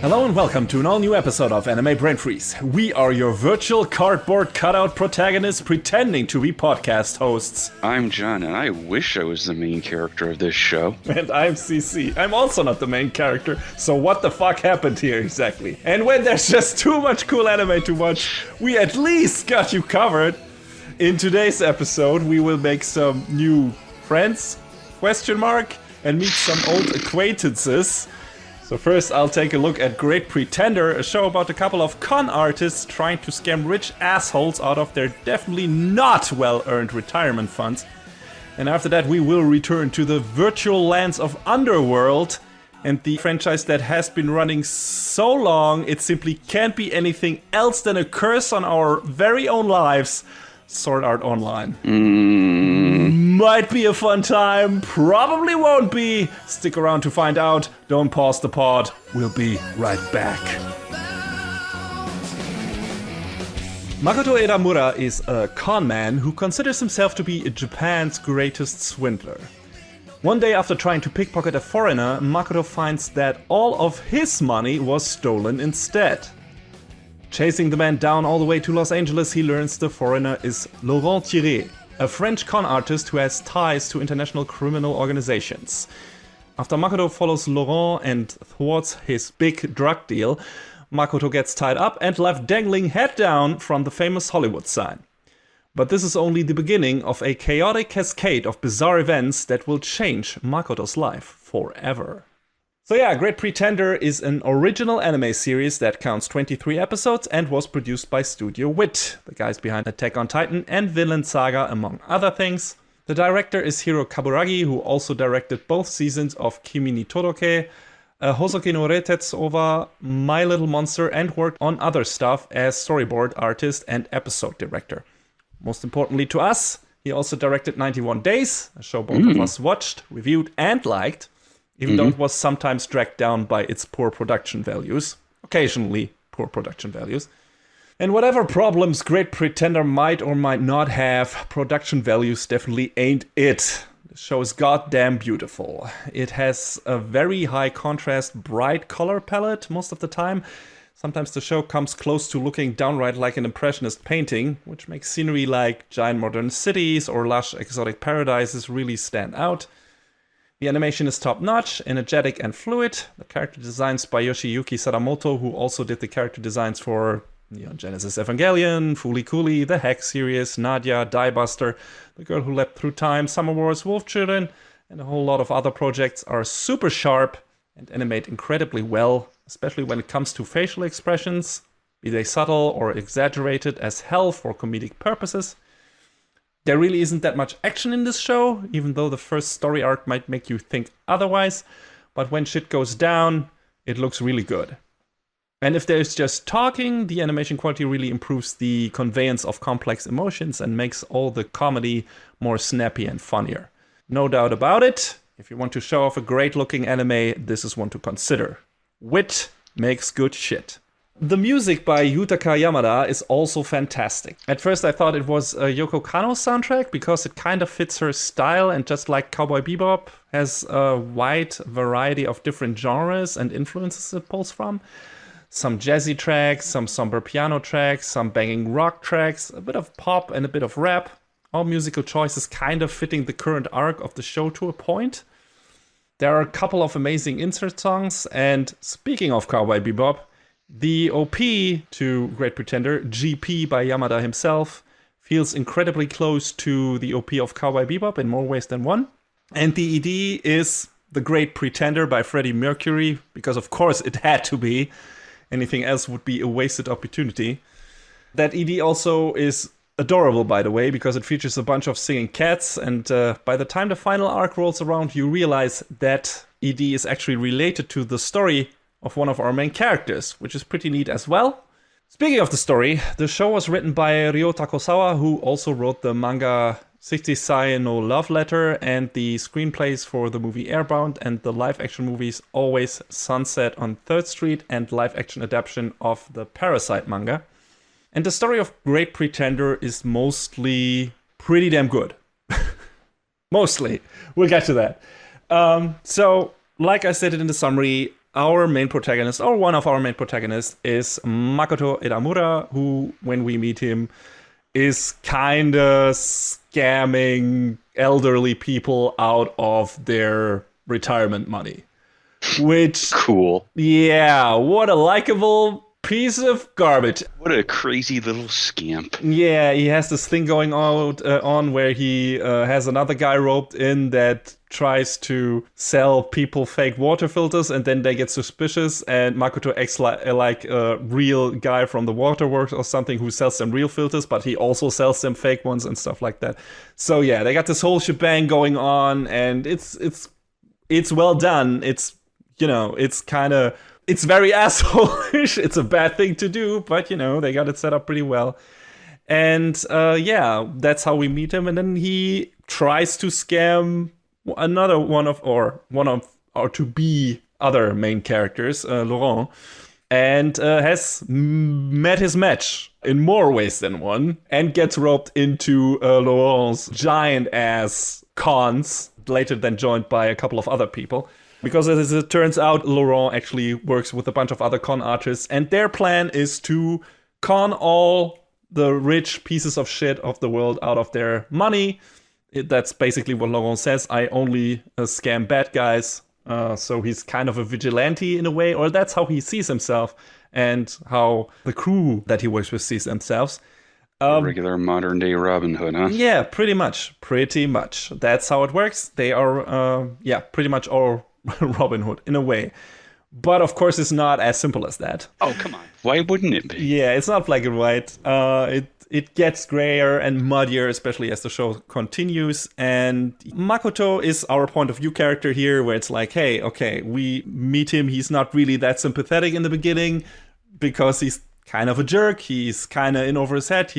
Hello and welcome to an all-new episode of Anime Brain Freeze. We are your virtual cardboard cutout protagonists pretending to be podcast hosts. I'm John, and I wish I was the main character of this show. And I'm CC. I'm also not the main character, so what the fuck happened here exactly? And when there's just too much cool anime to watch, we at least got you covered. In today's episode, we will make some new friends, and meet some old acquaintances. So first I'll take a look at Great Pretender, a show about a couple of con artists trying to scam rich assholes out of their definitely not well-earned retirement funds. And after that we will return to the virtual lands of Underworld and the franchise that has been running so long it simply can't be anything else than a curse on our very own lives. Sword Art Online. Might be a fun time, probably won't be. Stick around to find out. Don't pause the pod. We'll be right back. Makoto Edamura is a con man who considers himself to be Japan's greatest swindler. One day after trying to pickpocket a foreigner, Makoto finds that all of his money was stolen instead. Chasing the man down all the way to Los Angeles, he learns the foreigner is Laurent Thierry, a French con artist who has ties to international criminal organizations. After Makoto follows Laurent and thwarts his big drug deal, Makoto gets tied up and left dangling head down from the famous Hollywood sign. But this is only the beginning of a chaotic cascade of bizarre events that will change Makoto's life forever. So yeah, Great Pretender is an original anime series that counts 23 episodes and was produced by Studio Wit, the guys behind Attack on Titan and Vinland Saga, among other things. The director is Hiro Kaburagi, who also directed both seasons of Kimi ni Todoke, Hosoki no Reitetsu OVA, My Little Monster, and worked on other stuff as storyboard artist and episode director. Most importantly to us, he also directed 91 Days, a show both of us watched, reviewed, and liked. Even though it was sometimes dragged down by its poor production values. Occasionally poor production values. And whatever problems Great Pretender might or might not have, production values definitely ain't it. The show is goddamn beautiful. It has a very high contrast, bright color palette most of the time. Sometimes the show comes close to looking downright like an impressionist painting, which makes scenery like giant modern cities or lush exotic paradises really stand out. The animation is top-notch, energetic and fluid. The character designs by Yoshiyuki Sadamoto, who also did the character designs for Genesis Evangelion, Fooly Cooly, the Hex series, Nadia, Diebuster, The Girl Who Leapt Through Time, Summer Wars, Wolf Children, and a whole lot of other projects are super sharp and animate incredibly well, especially when it comes to facial expressions, be they subtle or exaggerated as hell for comedic purposes. There really isn't that much action in this show, even though the first story arc might make you think otherwise. But when shit goes down, it looks really good. And if there's just talking, the animation quality really improves the conveyance of complex emotions and makes all the comedy more snappy and funnier. No doubt about it, if you want to show off a great-looking anime, this is one to consider. Wit makes good shit. The music by Yutaka Yamada is also fantastic. At first I thought it was a Yoko Kanno soundtrack because it kind of fits her style and just like Cowboy Bebop has a wide variety of different genres and influences it pulls from. Some jazzy tracks, some somber piano tracks, some banging rock tracks, a bit of pop and a bit of rap. All musical choices kind of fitting the current arc of the show to a point. There are a couple of amazing insert songs, and speaking of Cowboy Bebop, the OP to Great Pretender, GP by Yamada himself, feels incredibly close to the OP of Cowboy Bebop in more ways than one. And the ED is The Great Pretender by Freddie Mercury, because of course it had to be. Anything else would be a wasted opportunity. That ED also is adorable, by the way, because it features a bunch of singing cats, and by the time the final arc rolls around, you realize that ED is actually related to the story of one of our main characters, which is pretty neat as well. Speaking of the story, the show was written by Ryo Takosawa, who also wrote the manga 60 Sai no Love Letter and the screenplays for the movie Airbound and the live-action movies Always Sunset on 3rd Street and live-action adaptation of the Parasite manga. And the story of Great Pretender is mostly pretty damn good. Mostly. We'll get to that. So, like I said in the summary, our main protagonist, or one of our main protagonists, is Makoto Edamura, who, when we meet him, is kind of scamming elderly people out of their retirement money. Which, Cool. yeah, what a likable piece of garbage. What a crazy little scamp. Yeah, he has this thing going on where he has another guy roped in that tries to sell people fake water filters, and then they get suspicious, and Makoto acts like a real guy from the waterworks or something who sells them real filters, but he also sells them fake ones and stuff like that. So yeah, they got this whole shebang going on, and it's well done. It's, you know, it's very asshole-ish. It's a bad thing to do, but, you know, they got it set up pretty well. And yeah, that's how we meet him. And then he tries to scam another one of our to-be other main characters, Laurent, and has met his match in more ways than one, and gets roped into Laurent's giant-ass cons, later then joined by a couple of other people. Because as it turns out, Laurent actually works with a bunch of other con artists, and their plan is to con all the rich pieces of shit of the world out of their money. That's basically what Laurent says. I only scam bad guys. So he's kind of a vigilante in a way, or that's how he sees himself, and how the crew that he works with sees themselves. Regular modern day Robin Hood, huh? Yeah, pretty much. That's how it works. They are, pretty much all Robin Hood in a way. But of course, it's not as simple as that. Oh, come on. Why wouldn't it be? Yeah, it's not black and white. It gets grayer and muddier, especially as the show continues. And Makoto is our point of view character here, where it's like, hey, okay, we meet him. He's not really that sympathetic in the beginning because he's kind of a jerk. He's kind of in over his head.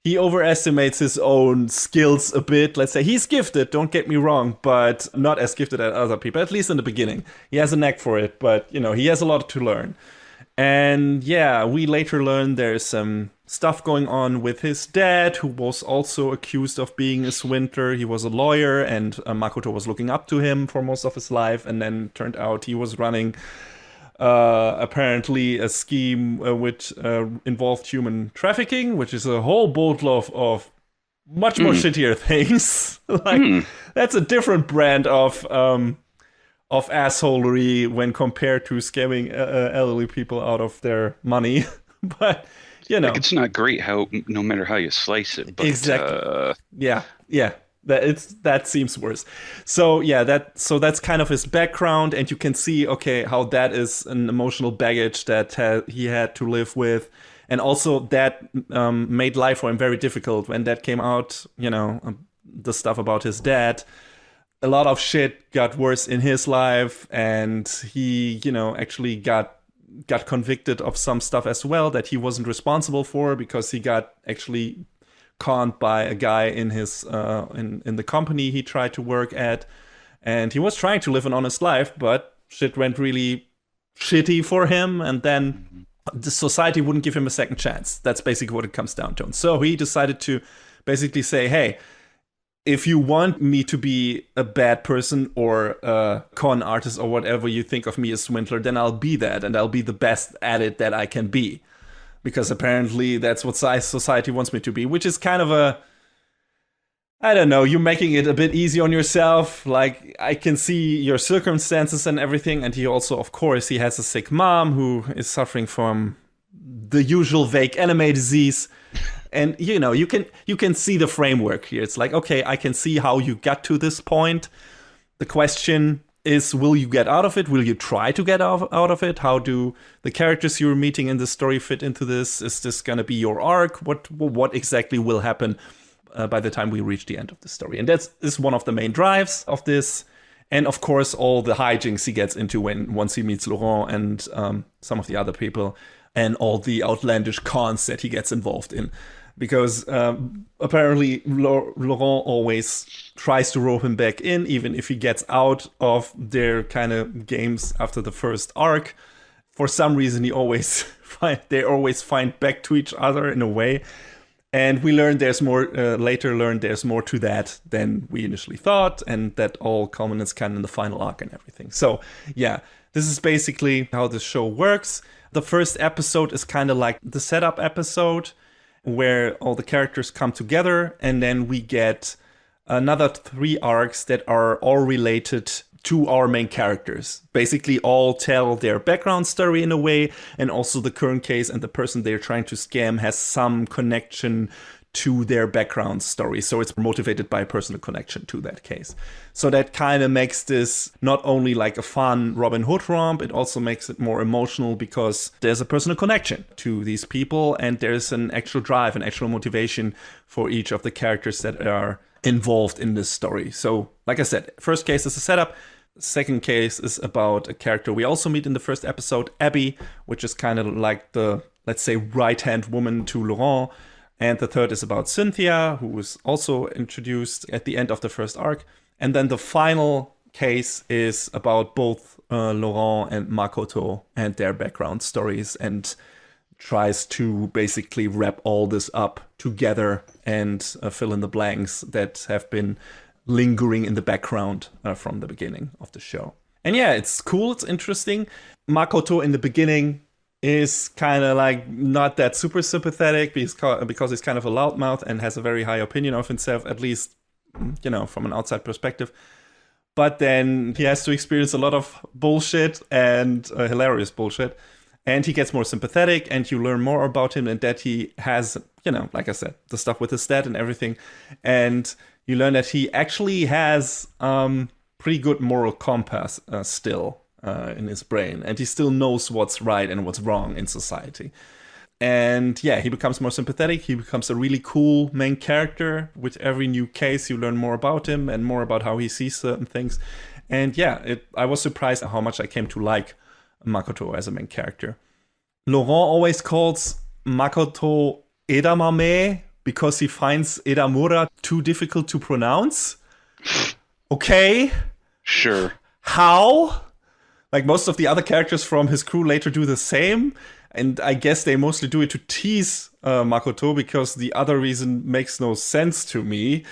He overestimates his own skills a bit. Let's say he's gifted, don't get me wrong, but not as gifted as other people, at least in the beginning. He has a knack for it, but, you know, he has a lot to learn. And yeah, we later learn there's some stuff going on with his dad, who was also accused of being a swindler. He was a lawyer, and Makoto was looking up to him for most of his life, and then turned out he was running apparently a scheme which involved human trafficking, which is a whole boatload of much more shittier things. That's a different brand of assholery when compared to scamming elderly people out of their money. But, you know, it's not great how, no matter how you slice it. But, exactly. Yeah. That seems worse. So yeah, that's kind of his background, and you can see, okay, how that is an emotional baggage that he had to live with, and also that made life for him very difficult when that came out. You know, the stuff about his dad. A lot of shit got worse in his life, and he, you know, actually got convicted of some stuff as well that he wasn't responsible for, because he got actually conned by a guy in his in the company he tried to work at, and he was trying to live an honest life, but shit went really shitty for him, and then the society wouldn't give him a second chance. That's basically what it comes down to. And so he decided to basically say, hey, if you want me to be a bad person or a con artist or whatever you think of me as swindler, then I'll be that, and I'll be the best at it that I can be. Because apparently that's what society wants me to be, which is kind of I don't know, you're making it a bit easy on yourself. Like, I can see your circumstances and everything. And he also, of course, he has a sick mom who is suffering from the usual vague anime disease. And, you know, you can see the framework here. It's like, okay, I can see how you got to this point. The question is, will you get out of it? Will you try to get out of it? How do the characters you're meeting in this story fit into this? Is this going to be your arc? What exactly will happen by the time we reach the end of the story? And that is one of the main drives of this. And of course, all the hijinks he gets into once he meets Laurent and some of the other people, and all the outlandish cons that he gets involved in. Because apparently Laurent always tries to rope him back in, even if he gets out of their kind of games after the first arc. For some reason, they always find back to each other in a way. And we learned there's more, later learned there's more to that than we initially thought, and that all culminates kind of in the final arc and everything. So yeah, This is basically how the show works. The first episode is kind of like the setup episode where all the characters come together, and then we get another 3 arcs that are all related to our main characters. Basically all tell their background story in a way, and also the current case and the person they're trying to scam has some connection to their background story. So it's motivated by a personal connection to that case. So that kind of makes this not only like a fun Robin Hood romp, it also makes it more emotional because there's a personal connection to these people and there's an actual drive, an actual motivation for each of the characters that are involved in this story. So like I said, first case is a setup. Second case is about a character we also meet in the first episode, Abby, which is kind of like the, let's say, right-hand woman to Laurent. And the third is about Cynthia, who was also introduced at the end of the first arc. And then the final case is about both Laurent and Makoto and their background stories, and tries to basically wrap all this up together and fill in the blanks that have been lingering in the background from the beginning of the show. And yeah, it's cool, it's interesting. Makoto in the beginning is kind of like not that super sympathetic because he's kind of a loudmouth and has a very high opinion of himself, at least, you know, from an outside perspective. But then he has to experience a lot of bullshit and hilarious bullshit. And he gets more sympathetic and you learn more about him and that he has, you know, like I said, the stuff with his dad and everything. And you learn that he actually has pretty good moral compass still. In his brain, and he still knows what's right and what's wrong in society. And yeah, he becomes more sympathetic. He becomes a really cool main character. With every new case, you learn more about him and more about how he sees certain things. And yeah, I was surprised at how much I came to like Makoto as a main character. Laurent always calls Makoto Edamame because he finds Edamura too difficult to pronounce. Okay. Sure. How? Like most of the other characters from his crew later do the same. And I guess they mostly do it to tease Makoto because the other reason makes no sense to me.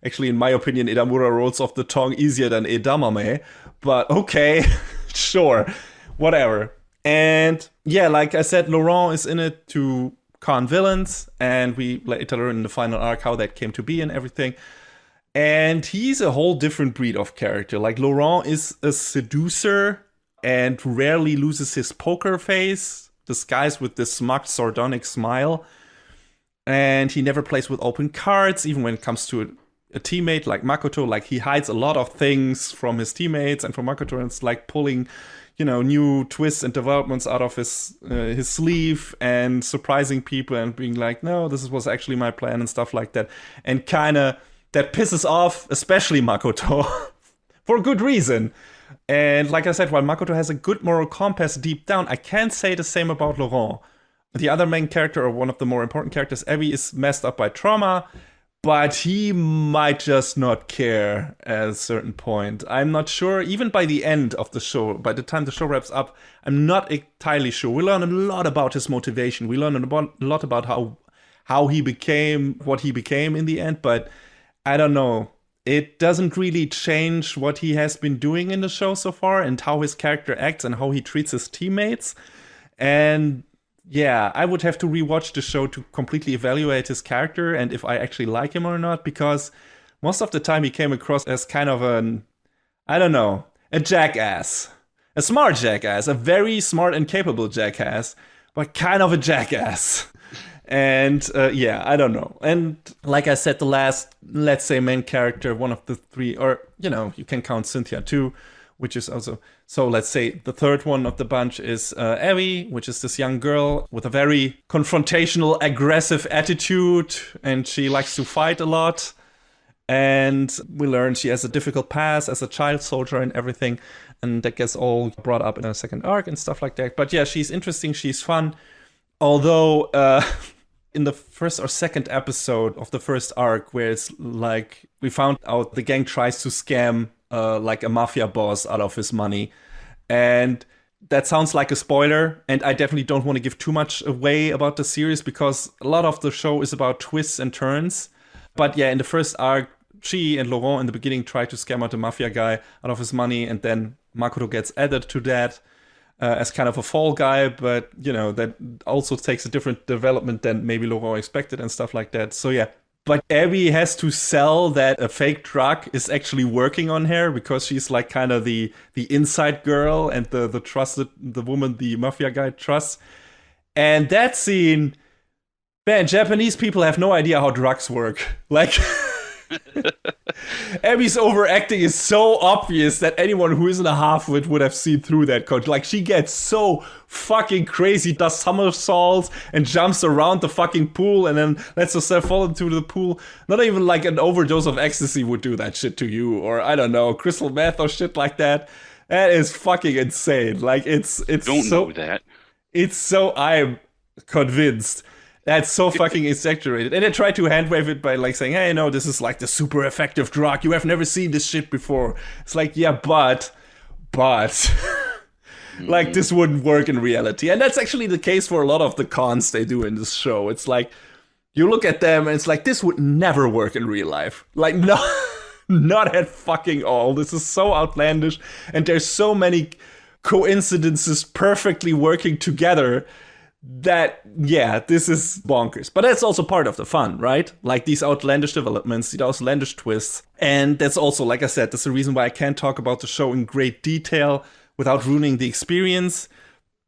Actually, in my opinion, Edamura rolls off the tongue easier than Edamame. But okay, sure, whatever. And yeah, like I said, Laurent is in it to con villains. And we later learn in the final arc how that came to be and everything. And he's a whole different breed of character. Like Laurent is a seducer and rarely loses his poker face, disguised with this smug, sardonic smile. And he never plays with open cards, even when it comes to a teammate like Makoto. Like, he hides a lot of things from his teammates and from Makoto, and it's like pulling, you know, new twists and developments out of his sleeve and surprising people and being like, no, this was actually my plan and stuff like that. And kind of that pisses off, especially Makoto, for good reason. And like I said, while Makoto has a good moral compass deep down, I can't say the same about Laurent. The other main character, or one of the more important characters, Abby, is messed up by trauma, but he might just not care at a certain point. I'm not sure, even by the end of the show, by the time the show wraps up, I'm not entirely sure. We learn a lot about his motivation. We learn a lot about how he became what he became in the end, but I don't know. It doesn't really change what he has been doing in the show so far and how his character acts and how he treats his teammates. And yeah, I would have to rewatch the show to completely evaluate his character and if I actually like him or not, because most of the time he came across as kind of a jackass. A smart jackass, a very smart and capable jackass, but kind of a jackass. And yeah, I don't know. And like I said, the last, let's say, main character, one of the three, or, you know, you can count Cynthia too, which is also, so let's say the third one of the bunch is Abby, which is this young girl with a very confrontational, aggressive attitude, and she likes to fight a lot. And we learn she has a difficult past as a child soldier and everything, and that gets all brought up in a second arc and stuff like that. But yeah, she's interesting, she's fun. Although, in the first or second episode of the first arc, where it's like we found out the gang tries to scam like a mafia boss out of his money, and that sounds like a spoiler, and I definitely don't want to give too much away about the series because a lot of the show is about twists and turns. But yeah, in the first arc, she and Laurent in the beginning try to scam out the mafia guy out of his money, and then Makoto gets added to that as kind of a fall guy, but, that also takes a different development than maybe Laurent expected and stuff like that. So, yeah. But Abby has to sell that a fake drug is actually working on her because she's like kind of the inside girl and the woman the mafia guy trusts. And that scene, man, Japanese people have no idea how drugs work. Like, Abby's overacting is so obvious that anyone who isn't a half-wit would have seen through that coach. Like, she gets so fucking crazy, does somersaults and jumps around the fucking pool and then lets herself fall into the pool. Not even like an overdose of ecstasy would do that shit to you, or I don't know, crystal meth or shit like that. That is fucking insane. Like, it's Don't so, know that. It's so, I'm convinced. That's so fucking exaggerated. And they try to handwave it by like saying, hey, no, this is like the super effective drug. You have never seen this shit before. It's like, yeah, but like this wouldn't work in reality. And that's actually the case for a lot of the cons they do in this show. It's like, you look at them and it's like, this would never work in real life. Like, no, not at fucking all. This is so outlandish. And there's so many coincidences perfectly working together that, yeah, this is bonkers. But that's also part of the fun, right? Like these outlandish developments, these outlandish twists. And that's also, like I said, that's the reason why I can't talk about the show in great detail without ruining the experience,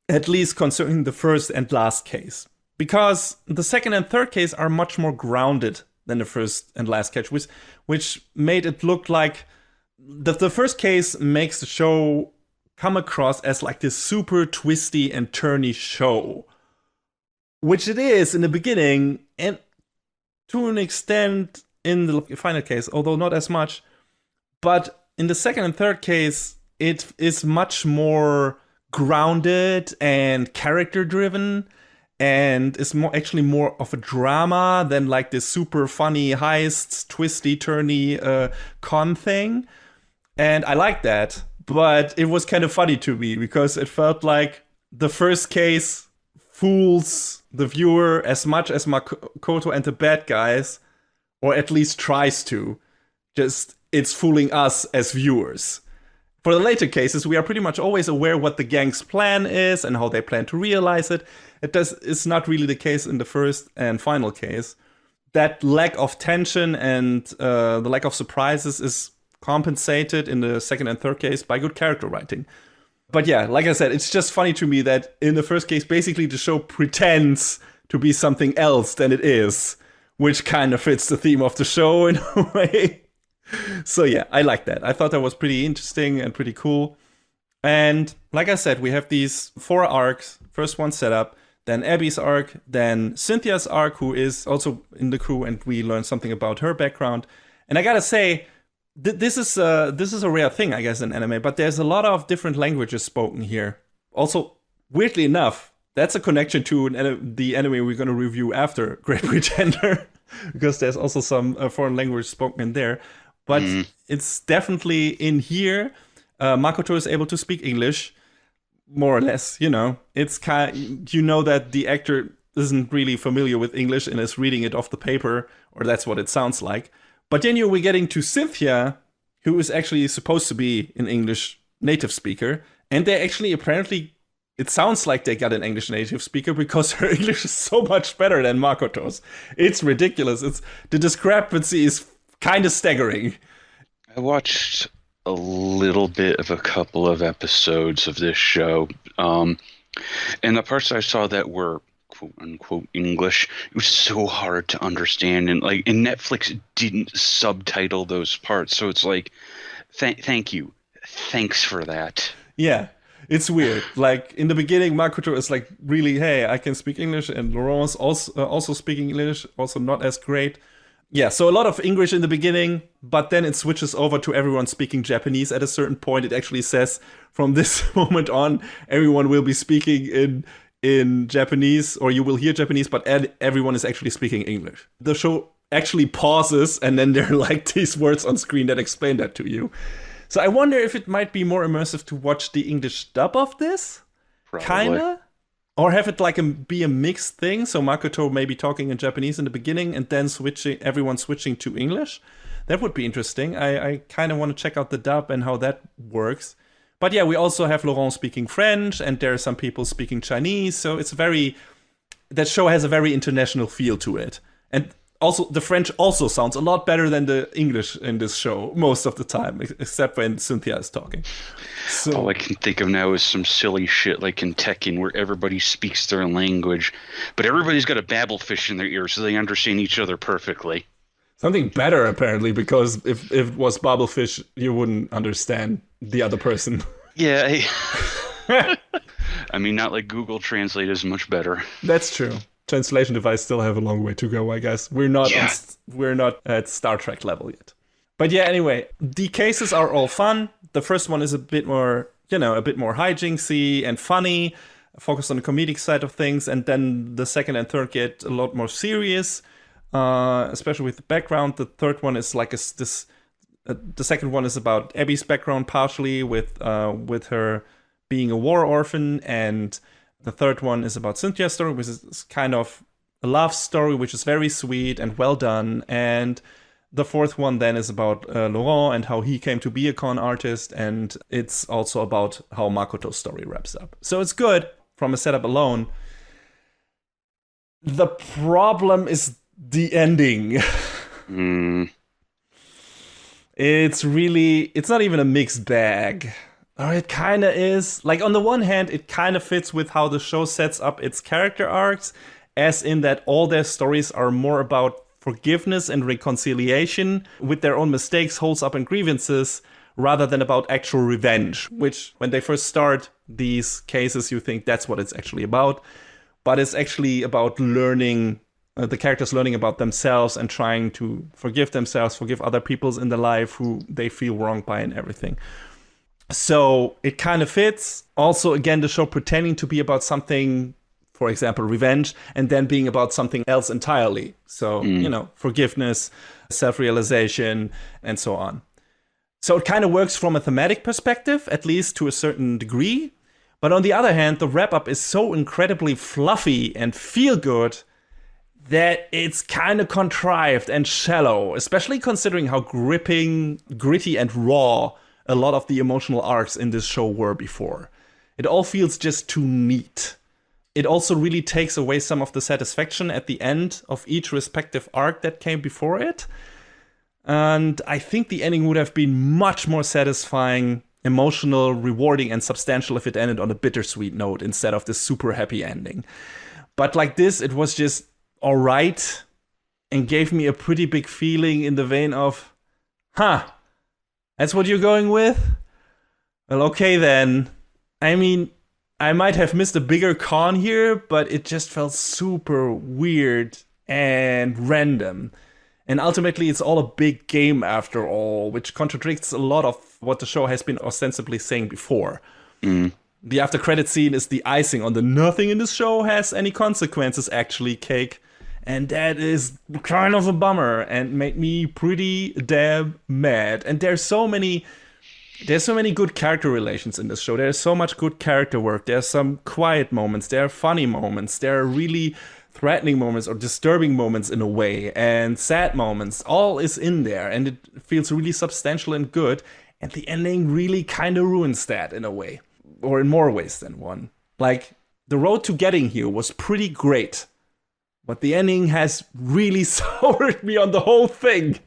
at least concerning the first and last case. Because the second and third case are much more grounded than the first and last case, which made it look like the first case makes the show come across as like this super twisty and turny show. Which it is in the beginning, and to an extent in the final case, although not as much. But in the second and third case, it is much more grounded and character-driven, and is actually more of a drama than like this super funny heists, twisty, turny con thing. And I like that, but it was kind of funny to me because it felt like the first case fools the viewer as much as Makoto and the bad guys, or at least tries to. Just, it's fooling us as viewers. For the later cases, we are pretty much always aware what the gang's plan is and how they plan to realize it. It's not really the case in the first and final case. That lack of tension and the lack of surprises is compensated in the second and third case by good character writing. But yeah, like I said, it's just funny to me that in the first case, basically the show pretends to be something else than it is, which kind of fits the theme of the show in a way. So yeah, I like that. I thought that was pretty interesting and pretty cool. And like I said, we have these 4 arcs. First one set up, then Abby's arc, then Cynthia's arc, who is also in the crew, and we learn something about her background. And I gotta say, this is a rare thing, I guess, in anime, but there's a lot of different languages spoken here. Also, weirdly enough, that's a connection to the anime we're going to review after Great Pretender, because there's also some foreign language spoken in there. But it's definitely in here. Makoto is able to speak English, more or less. It's that the actor isn't really familiar with English and is reading it off the paper, or that's what it sounds like. But then we're getting to Cynthia, who is actually supposed to be an English native speaker. And they actually, apparently, it sounds like they got an English native speaker because her English is so much better than Makoto's. It's ridiculous. The discrepancy is kind of staggering. I watched a little bit of a couple of episodes of this show. And the parts I saw that were quote unquote English, it was so hard to understand, and Netflix didn't subtitle those parts, so it's like, thanks for that. Yeah, it's weird. Like in the beginning, Makoto is like, really, hey, I can speak English, and Laurent's also speaking English, also not as great. Yeah, so a lot of English in the beginning, but then it switches over to everyone speaking Japanese. At a certain point, it actually says, from this moment on, everyone will be speaking in Japanese, or you will hear Japanese, but everyone is actually speaking English. The show actually pauses, and then there are like these words on screen that explain that to you. So I wonder if it might be more immersive to watch the English dub of this, kinda, or have it be a mixed thing. So Makoto maybe talking in Japanese in the beginning, and then everyone switching to English. That would be interesting. I kind of want to check out the dub and how that works. But yeah, we also have Laurent speaking French, and there are some people speaking Chinese. So it's that show has a very international feel to it. And also, the French also sounds a lot better than the English in this show most of the time, except when Cynthia is talking. So, all I can think of now is some silly shit like in Tekken where everybody speaks their language, but everybody's got a babblefish in their ear so they understand each other perfectly. Something better, apparently, because if it was babblefish, you wouldn't understand the other person. Yeah. I mean, not like Google Translate is much better. That's true. Translation device still have a long way to go, I guess. We're not at Star Trek level yet. But yeah, anyway, the cases are all fun. The first one is a bit more hijinksy and funny, focused on the comedic side of things, and then the second and third get a lot more serious, especially with the background. The third one is like the second one is about Abby's background partially with her being a war orphan, and the third one is about Cynthia's story, which is kind of a love story, which is very sweet and well done. And the fourth one then is about Laurent and how he came to be a con artist. And it's also about how Makoto's story wraps up. So it's good from a setup alone. The problem is the ending. It's not even a mixed bag. Or it kind of is. Like, on the one hand, it kind of fits with how the show sets up its character arcs, as in that all their stories are more about forgiveness and reconciliation with their own mistakes, holds up, and grievances, rather than about actual revenge, which, when they first start these cases, you think that's what it's actually about. But it's actually about learning, the characters learning about themselves and trying to forgive themselves, forgive other people in their life who they feel wronged by and everything. So it kind of fits. Also, again, the show pretending to be about something, for example, revenge, and then being about something else entirely. So, forgiveness, self-realization, and so on. So it kind of works from a thematic perspective, at least to a certain degree. But on the other hand, the wrap-up is so incredibly fluffy and feel-good that it's kind of contrived and shallow, especially considering how gripping, gritty, and raw a lot of the emotional arcs in this show were before. It all feels just too neat. It also really takes away some of the satisfaction at the end of each respective arc that came before it. And I think the ending would have been much more satisfying, emotional, rewarding, and substantial if it ended on a bittersweet note instead of this super happy ending. But like this, it was just all right and gave me a pretty big feeling in the vein of, that's what you're going with? Well, okay then. I mean, I might have missed a bigger con here, but it just felt super weird and random. And ultimately, it's all a big game after all, which contradicts a lot of what the show has been ostensibly saying before. The after credit scene is the icing on the nothing in this show has any consequences actually cake. And that is kind of a bummer and made me pretty damn mad. And there's so many good character relations in this show. There's so much good character work. There's some quiet moments. There are funny moments. There are really threatening moments or disturbing moments in a way. And sad moments. All is in there. And it feels really substantial and good. And the ending really kind of ruins that in a way. Or in more ways than one. Like, the road to getting here was pretty great. But the ending has really soured me on the whole thing.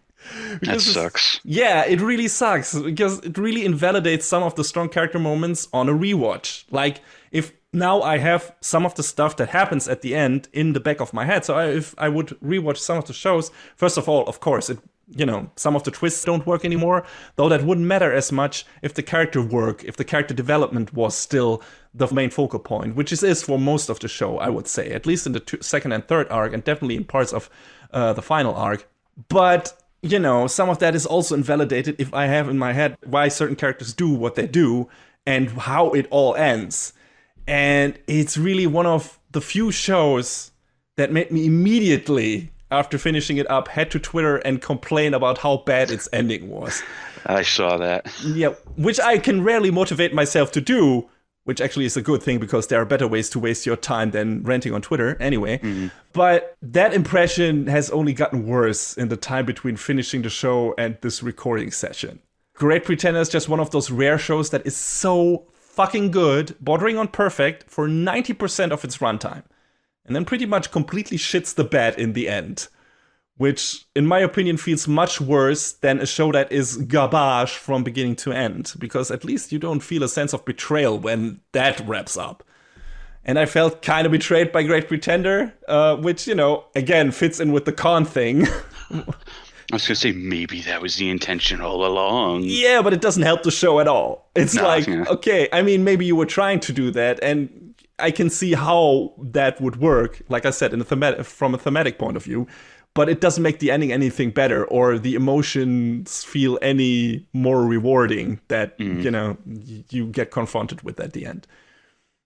That sucks. Yeah, it really sucks. Because it really invalidates some of the strong character moments on a rewatch. Like, if now I have some of the stuff that happens at the end in the back of my head. So if I would rewatch some of the shows, first of all, of course, some of the twists don't work anymore. Though that wouldn't matter as much if the character work, if the character development was still the main focal point, which it is for most of the show, I would say, at least in the second and third arc, and definitely in parts of the final arc. But, some of that is also invalidated if I have in my head why certain characters do what they do and how it all ends. And it's really one of the few shows that made me immediately, after finishing it up, head to Twitter and complain about how bad its ending was. I saw that. Yeah, which I can rarely motivate myself to do, which actually is a good thing because there are better ways to waste your time than ranting on Twitter anyway. But that impression has only gotten worse in the time between finishing the show and this recording session. Great Pretender is just one of those rare shows that is so fucking good, bordering on perfect, for 90% of its runtime. And then pretty much completely shits the bed in the end. Which, in my opinion, feels much worse than a show that is garbage from beginning to end. Because at least you don't feel a sense of betrayal when that wraps up. And I felt kind of betrayed by Great Pretender, which, again, fits in with the con thing. I was going to say, maybe that was the intention all along. Yeah, but it doesn't help the show at all. It's okay, I mean, maybe you were trying to do that, and I can see how that would work, like I said, from a thematic point of view. But it doesn't make the ending anything better, or the emotions feel any more rewarding that, you get confronted with at the end.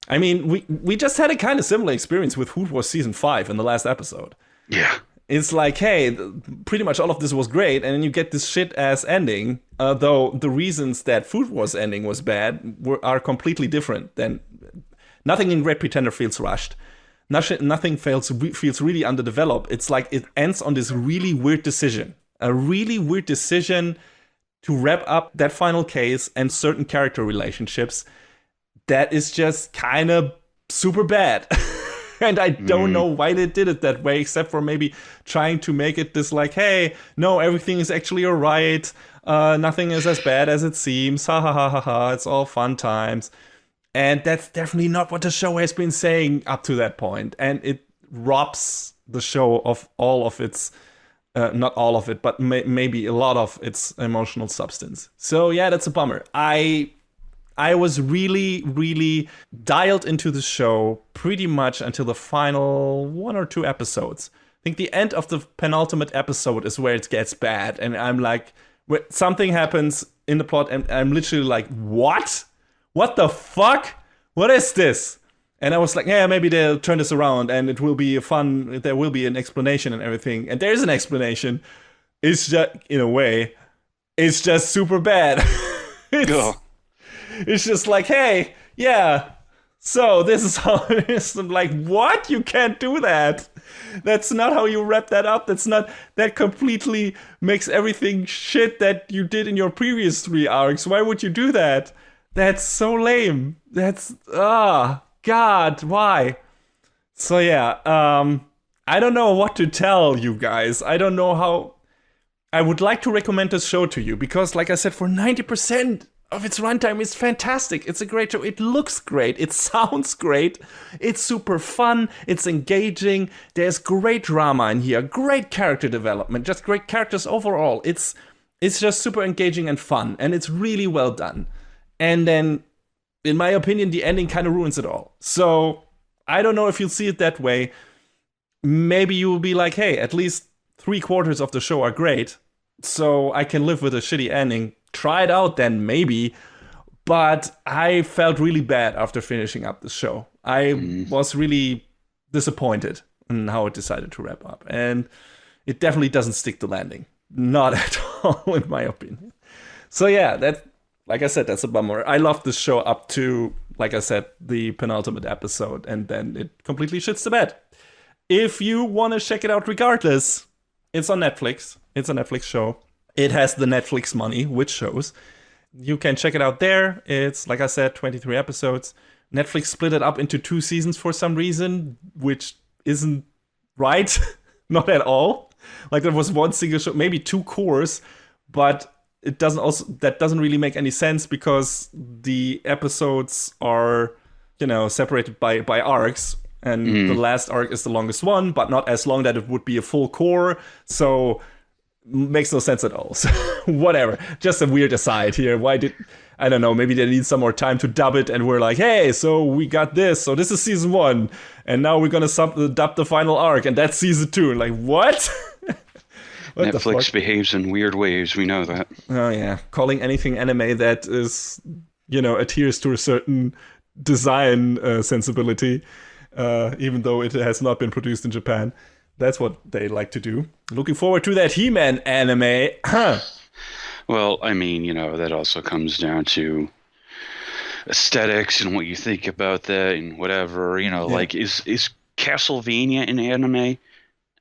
I mean, we just had a kind of similar experience with Food Wars Season 5 in the last episode. Yeah. It's like, hey, pretty much all of this was great, and then you get this shit-ass ending, though the reasons that Food Wars ending was bad are completely different. Nothing in Great Pretender feels rushed. Nothing feels really underdeveloped. It's like it ends on this really weird decision. A really weird decision to wrap up that final case and certain character relationships that is just kind of super bad. And I don't know why they did it that way, except for maybe trying to make it this like, hey, no, everything is actually all right. Nothing is as bad as it seems. Ha ha ha ha ha. It's all fun times. And that's definitely not what the show has been saying up to that point. And it robs the show of all of its, not all of it, but maybe a lot of its emotional substance. So yeah, that's a bummer. I was really, really dialed into the show pretty much until the final 1 or 2 episodes. I think the end of the penultimate episode is where it gets bad. And I'm like, something happens in the plot and I'm literally like, what? What the fuck? What is this? And I was like, yeah, maybe they'll turn this around and it will be fun. There will be an explanation and everything. And there's an explanation. It's just, in a way, it's just super bad. It's just like, hey, yeah, so this is how it is. I'm like, what? You can't do that. That's not how you wrap that up. That completely makes everything shit that you did in your previous 3 arcs. Why would you do that? That's so lame. God, why? So yeah, I don't know what to tell you guys. I don't know how. I would like to recommend this show to you because, like I said, for 90% of its runtime, it's fantastic. It's a great show. It looks great. It sounds great. It's super fun. It's engaging. There's great drama in here. Great character development. Just great characters overall. It's just super engaging and fun, and it's really well done. And then, in my opinion, the ending kind of ruins it all. So, I don't know if you'll see it that way. Maybe you will be like, hey, at least 3/4 of the show are great, so I can live with a shitty ending. Try it out then, maybe. But I felt really bad after finishing up the show. I was really disappointed in how it decided to wrap up. And it definitely doesn't stick the landing. Not at all, in my opinion. So yeah, like I said, that's a bummer. I loved this show up to, like I said, the penultimate episode, and then it completely shits the bed. If you want to check it out regardless, it's on Netflix. It's a Netflix show. It has the Netflix money, which shows. You can check it out there. It's, like I said, 23 episodes. Netflix split it up into 2 seasons for some reason, which isn't right. Not at all. Like there was one single show, maybe 2 cores, but that doesn't really make any sense because the episodes are, separated by arcs, and the last arc is the longest one, but not as long that it would be a full core, so makes no sense at all. So whatever, just a weird aside here. I don't know, maybe they need some more time to dub it, and we're like, hey, so we got this, so this is season 1, and now we're gonna dub the final arc, and that's season 2. Like, what? Netflix behaves in weird ways, we know that. Oh yeah, calling anything anime that is, adheres to a certain design sensibility, even though it has not been produced in Japan. That's what they like to do. Looking forward to that He-Man anime. Well, I mean, that also comes down to aesthetics and what you think about that and whatever, Yeah. like is Castlevania an anime?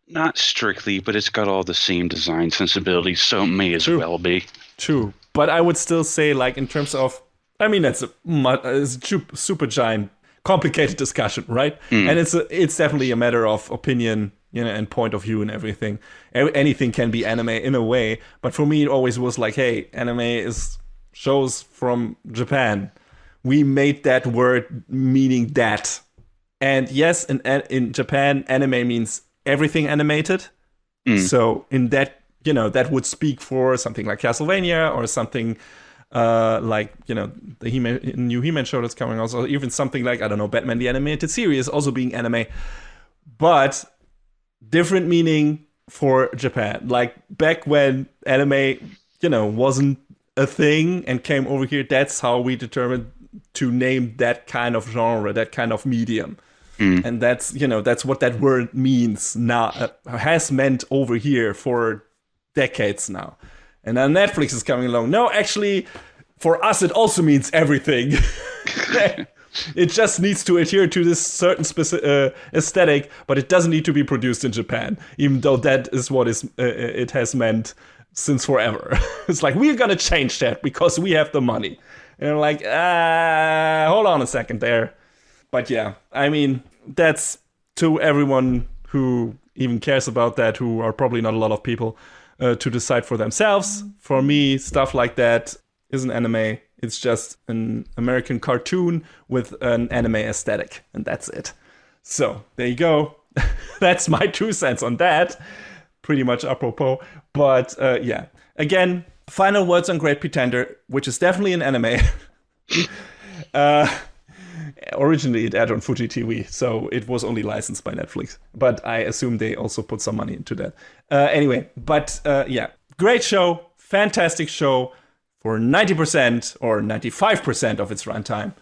Not strictly, but it's got all the same design sensibilities, so it may as True. well be. True. But I would still say, like, in terms of, I mean, that's a super giant, complicated discussion, right? And it's definitely a matter of opinion, and point of view and everything. Anything can be anime in a way, but for me, it always was like, hey, anime is shows from Japan. We made that word meaning that. And yes, in Japan, anime means everything animated. So in that, that would speak for something like Castlevania or something like, the new He-Man show that's coming also, even something like, I don't know, Batman the Animated Series also being anime. But different meaning for Japan. Like back when anime, wasn't a thing and came over here, that's how we determined to name that kind of genre, that kind of medium. And that's what that word means now, has meant over here for decades now. And now Netflix is coming along. No, actually, for us, it also means everything. It just needs to adhere to this certain aesthetic, but it doesn't need to be produced in Japan, even though that is what it has meant since forever. It's like, we're going to change that because we have the money. And I'm like, hold on a second there. But yeah, I mean, that's to everyone who even cares about that, who are probably not a lot of people, to decide for themselves. For me, stuff like that isn't anime. It's just an American cartoon with an anime aesthetic, and that's it. So there you go. That's my 2 cents on that. Pretty much apropos. But yeah, again, final words on Great Pretender, which is definitely an anime. Originally, it aired on Fuji TV, so it was only licensed by Netflix. But I assume they also put some money into that. Anyway, but yeah, great show, fantastic show for 90% or 95% of its runtime.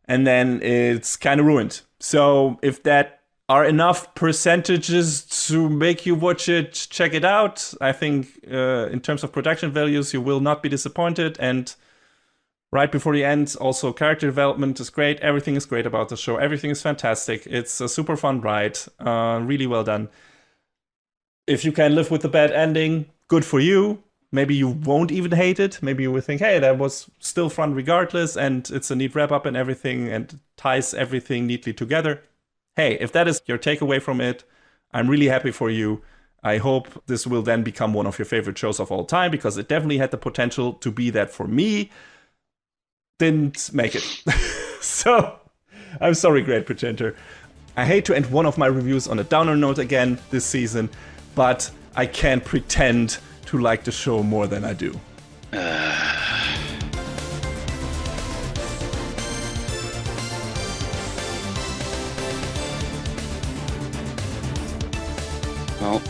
And then it's kind of ruined. So if that are enough percentages to make you watch it, check it out. I think in terms of production values, you will not be disappointed. And right before the end, also character development is great. Everything is great about the show. Everything is fantastic. It's a super fun ride. Really well done. If you can live with the bad ending, good for you. Maybe you won't even hate it. Maybe you will think, hey, that was still fun regardless, and it's a neat wrap-up and everything, and ties everything neatly together. Hey, if that is your takeaway from it, I'm really happy for you. I hope this will then become one of your favorite shows of all time, because it definitely had the potential to be that for me. Didn't make it. So, I'm sorry, Great Pretender. I hate to end one of my reviews on a downer note again this season, but I can't pretend to like the show more than I do. Well,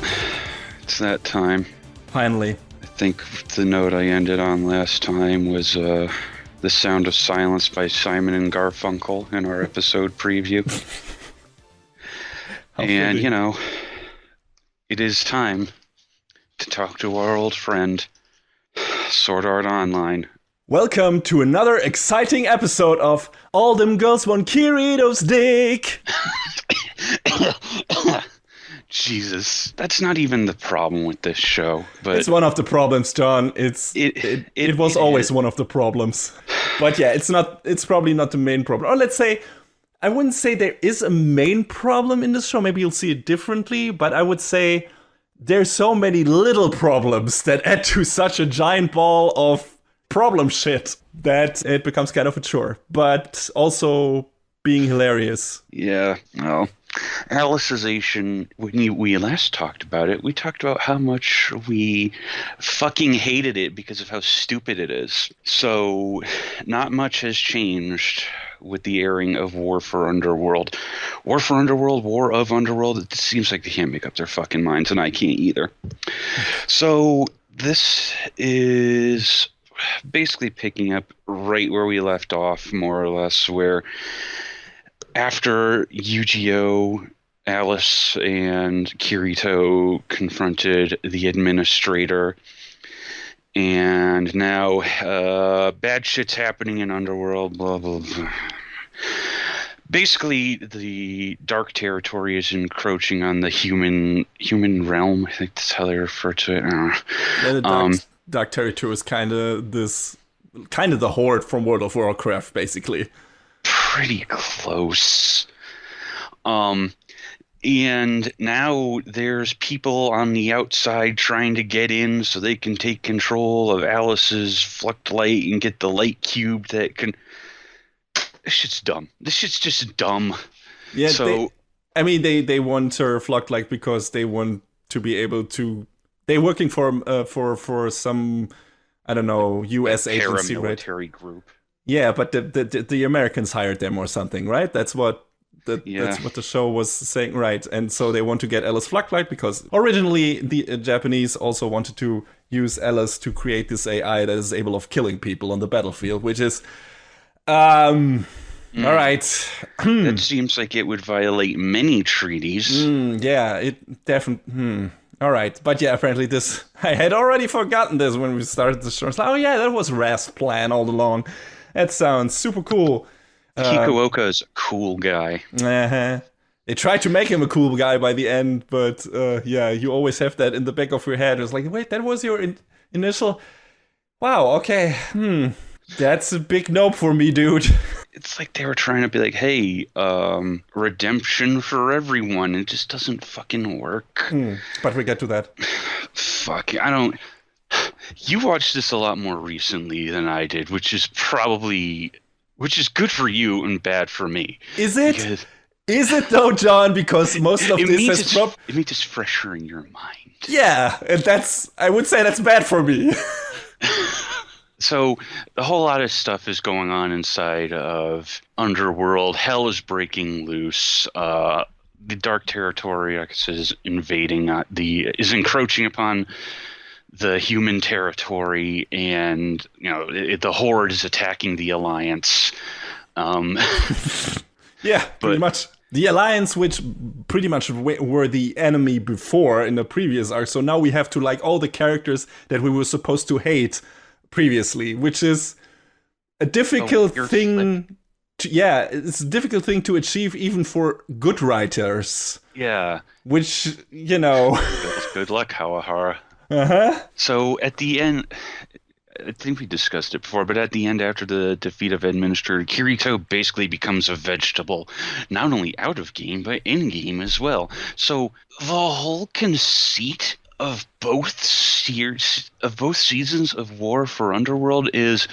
it's that time. Finally. I think the note I ended on last time was The Sound of Silence by Simon and Garfunkel in our episode preview. And, it is time to talk to our old friend, Sword Art Online. Welcome to another exciting episode of All Them Girls Want Kirito's Dick. Jesus, that's not even the problem with this show. But it's one of the problems, John. It was always one of the problems. But yeah, it's probably not the main problem. Or let's say, I wouldn't say there is a main problem in this show. Maybe you'll see it differently, but I would say there's so many little problems that add to such a giant ball of problem shit that it becomes kind of a chore, but also being hilarious. Yeah, well, Alicization, when we last talked about it, we talked about how much we fucking hated it because of how stupid it is. So, not much has changed with the airing of War of Underworld. War of Underworld, it seems like they can't make up their fucking minds, and I can't either. So, this is basically picking up right where we left off, more or less, where after Yu-Gi-Oh!, Alice and Kirito confronted the administrator And now bad shit's happening in Underworld, blah, blah, blah. Basically, the Dark Territory is encroaching on the human realm. I think that's how they refer to it. I don't know. Yeah, the Dark Territory is kind of the Horde from World of Warcraft, basically. Pretty close. And now there's people on the outside trying to get in so they can take control of Alice's Fluct Light and get the light cube that can... This shit's dumb. This shit's just dumb. Yeah, so they want her Fluct Light because they want to be able to... They're working for some, I don't know, U.S. agency, right? Paramilitary group. Yeah, but the Americans hired them or something, right? That's what the show was saying, right? And so they want to get Alice Fluctlight because originally the Japanese also wanted to use Alice to create this AI that is able of killing people on the battlefield, which is, all right. That seems like it would violate many treaties. Yeah, it definitely. All right, but yeah, apparently this I had already forgotten this when we started the show. It's like, oh yeah, that was Rast's plan all along. That sounds super cool. Kikuoka is a cool guy. They tried to make him a cool guy by the end, but yeah, you always have that in the back of your head. It's like, wait, that was your initial... Wow, okay. That's a big nope for me, dude. It's like they were trying to be like, hey, redemption for everyone. It just doesn't fucking work. But we get to that. Fuck, I don't... You watched this a lot more recently than I did, which is good for you and bad for me. Is it? Is it though, John? Because most of this has it means it's fresher in your mind. Yeah, and I would say that's bad for me. So a whole lot of stuff is going on inside of Underworld. Hell is breaking loose. The Dark Territory, like I said, is is encroaching upon the human territory, and the Horde is attacking the Alliance. Yeah, pretty much. The Alliance, which pretty much were the enemy before in the previous arc, so now we have to like all the characters that we were supposed to hate previously, which is a difficult thing. It's a difficult thing to achieve even for good writers. Yeah. Which, Good luck, Kawahara. So at the end, I think we discussed it before, but at the end, after the defeat of Administrator, Kirito basically becomes a vegetable, not only out of game, but in game as well. So the whole conceit of both seasons of War for Underworld is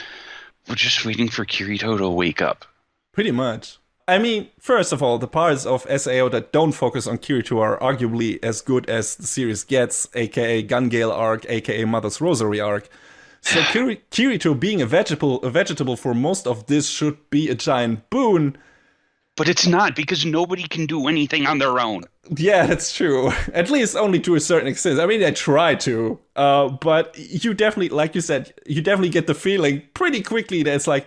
we're just waiting for Kirito to wake up. Pretty much. I mean, first of all, the parts of SAO that don't focus on Kirito are arguably as good as the series gets, aka Gun Gale arc, aka Mother's Rosary arc. So Kirito being a vegetable for most of this should be a giant boon. But it's not, because nobody can do anything on their own. Yeah, that's true. At least only to a certain extent. I mean, they try to. But you definitely, like you said, you definitely get the feeling pretty quickly that it's like,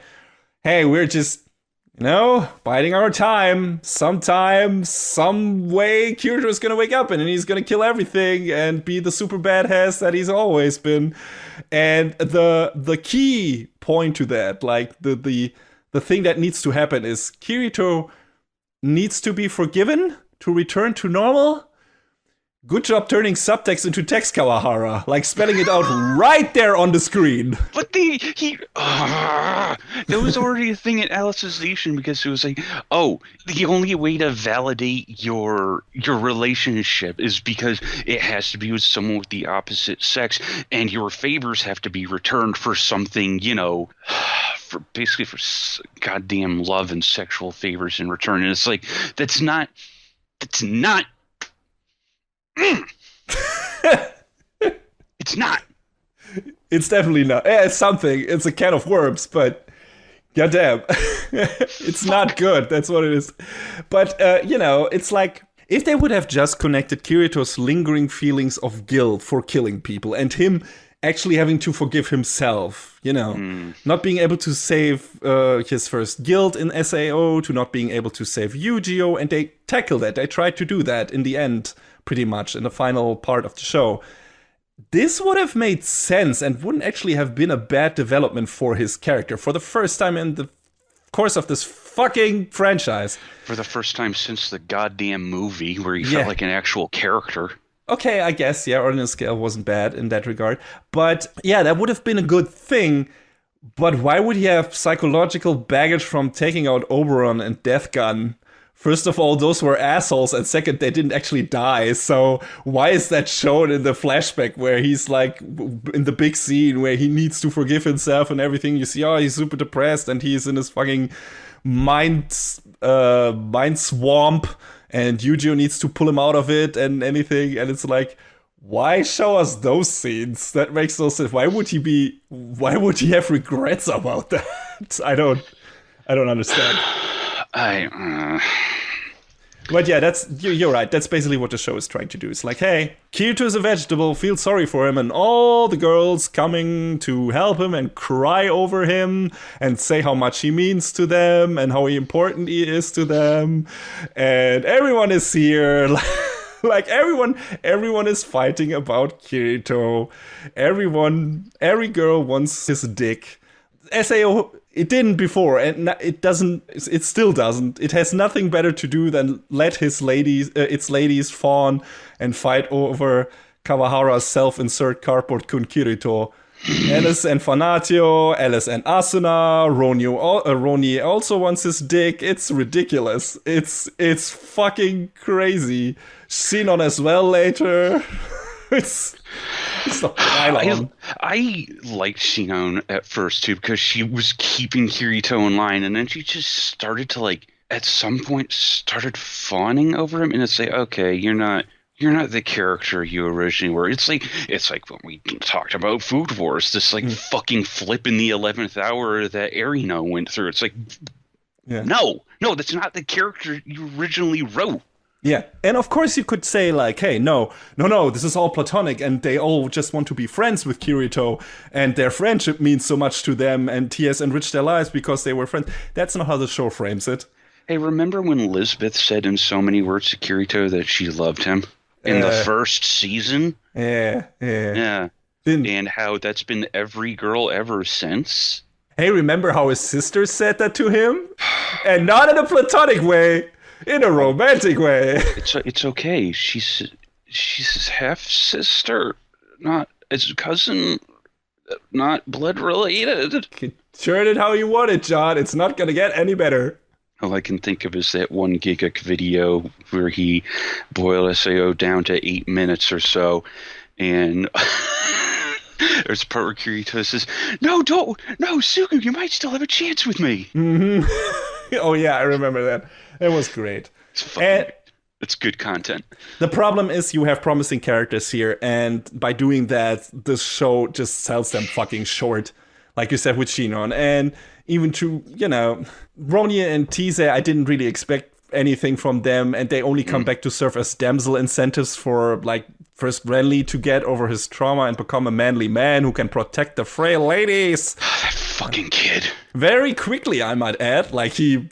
hey, we're just... biding our time. Sometime, some way, Kirito is gonna wake up and he's gonna kill everything and be the super badass that he's always been. And the key point to that, like the thing that needs to happen, is Kirito needs to be forgiven to return to normal. Good job turning subtext into text, Kawahara. Like spelling it out right there on the screen. But there was already a thing at Alicization, because it was like, the only way to validate your relationship is because it has to be with someone with the opposite sex, and your favors have to be returned for something, for goddamn love and sexual favors in return. And it's like, that's not. It's not. It's definitely not. It's something. It's a can of worms, but goddamn, it's not good. That's what it is. But it's like if they would have just connected Kirito's lingering feelings of guilt for killing people and him actually having to forgive himself, not being able to save his first guild in SAO, to not being able to save Yu-Gi-Oh, and they tackle that. They tried to do that in the end, pretty much, in the final part of the show. this would have made sense and wouldn't actually have been a bad development for his character for the first time in the course of this fucking franchise. For the first time since the goddamn movie where he felt like an actual character. Okay, I guess, yeah, Ordinance Scale wasn't bad in that regard. But yeah, that would have been a good thing. But why would he have psychological baggage from taking out Oberon and Death Gun? First of all, those were assholes, and second, they didn't actually die. So why is that shown in the flashback where he's like in the big scene where he needs to forgive himself and everything? You see, oh, he's super depressed and he's in his fucking mind swamp, and Yu-Gi-Oh needs to pull him out of it and anything. And it's like, why show us those scenes? That makes no sense. Why would he have regrets about that? I don't understand. But yeah, you're right. That's basically what the show is trying to do. It's like, hey, Kirito is a vegetable, feel sorry for him, and all the girls coming to help him and cry over him and say how much he means to them and how important he is to them. And everyone is here. Like everyone is fighting about Kirito. Every girl wants his dick. SAO, it didn't before, and it doesn't. It still doesn't. It has nothing better to do than let its ladies fawn and fight over Kawahara's self-insert cardboard kun Kirito. Alice and Fanatio, Alice and Asuna, Roni also wants his dick. It's ridiculous. It's fucking crazy. Sinon as well later. It's the pylon. I liked Sinon at first too because she was keeping Kirito in line, and then she just started to at some point started fawning over him, and it's like, okay, you're not the character you originally were. It's like when we talked about Food Wars, this fucking flip in the 11th hour that Erino went through. It's like, no, that's not the character you originally wrote. Yeah, and of course you could say hey, no, this is all platonic, and they all just want to be friends with Kirito, and their friendship means so much to them, and he has enriched their lives because they were friends. That's not how the show frames it. Hey, remember when Lisbeth said in so many words to Kirito that she loved him in the first season? Yeah. And how that's been every girl ever since? Hey, remember how his sister said that to him? And not in a platonic way. In a romantic way. It's okay. She's his half sister, not his cousin, not blood related. Turn it how you want it, John. It's not gonna get any better. All I can think of is that one Gigak video where he boiled SAO down to 8 minutes or so, and there's a part where Kirito says, "No, Sugu, you might still have a chance with me." Mm-hmm. Oh yeah, I remember that. It was great. It's good content. The problem is you have promising characters here, and by doing that, this show just sells them fucking short. Like you said with Shinon. And even to, Ronia and Tise, I didn't really expect anything from them, and they only come back to serve as damsel incentives for, first Renly to get over his trauma and become a manly man who can protect the frail ladies. That fucking kid. Very quickly, I might add. He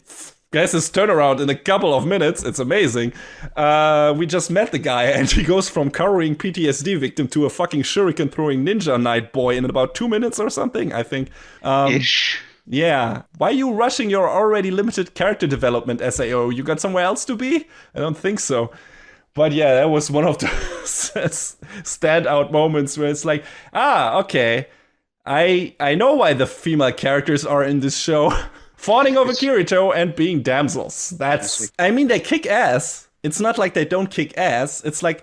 gets his turnaround in a couple of minutes. It's amazing. We just met the guy, and he goes from cowering PTSD victim to a fucking shuriken-throwing ninja knight boy in about 2 minutes or something, I think. Ish. Yeah. Why are you rushing your already limited character development, SAO? You got somewhere else to be? I don't think so. But yeah, that was one of the standout moments where it's like, okay, I know why the female characters are in this show. Fawning over Kirito and being damsels. They kick ass. It's not like they don't kick ass. It's like,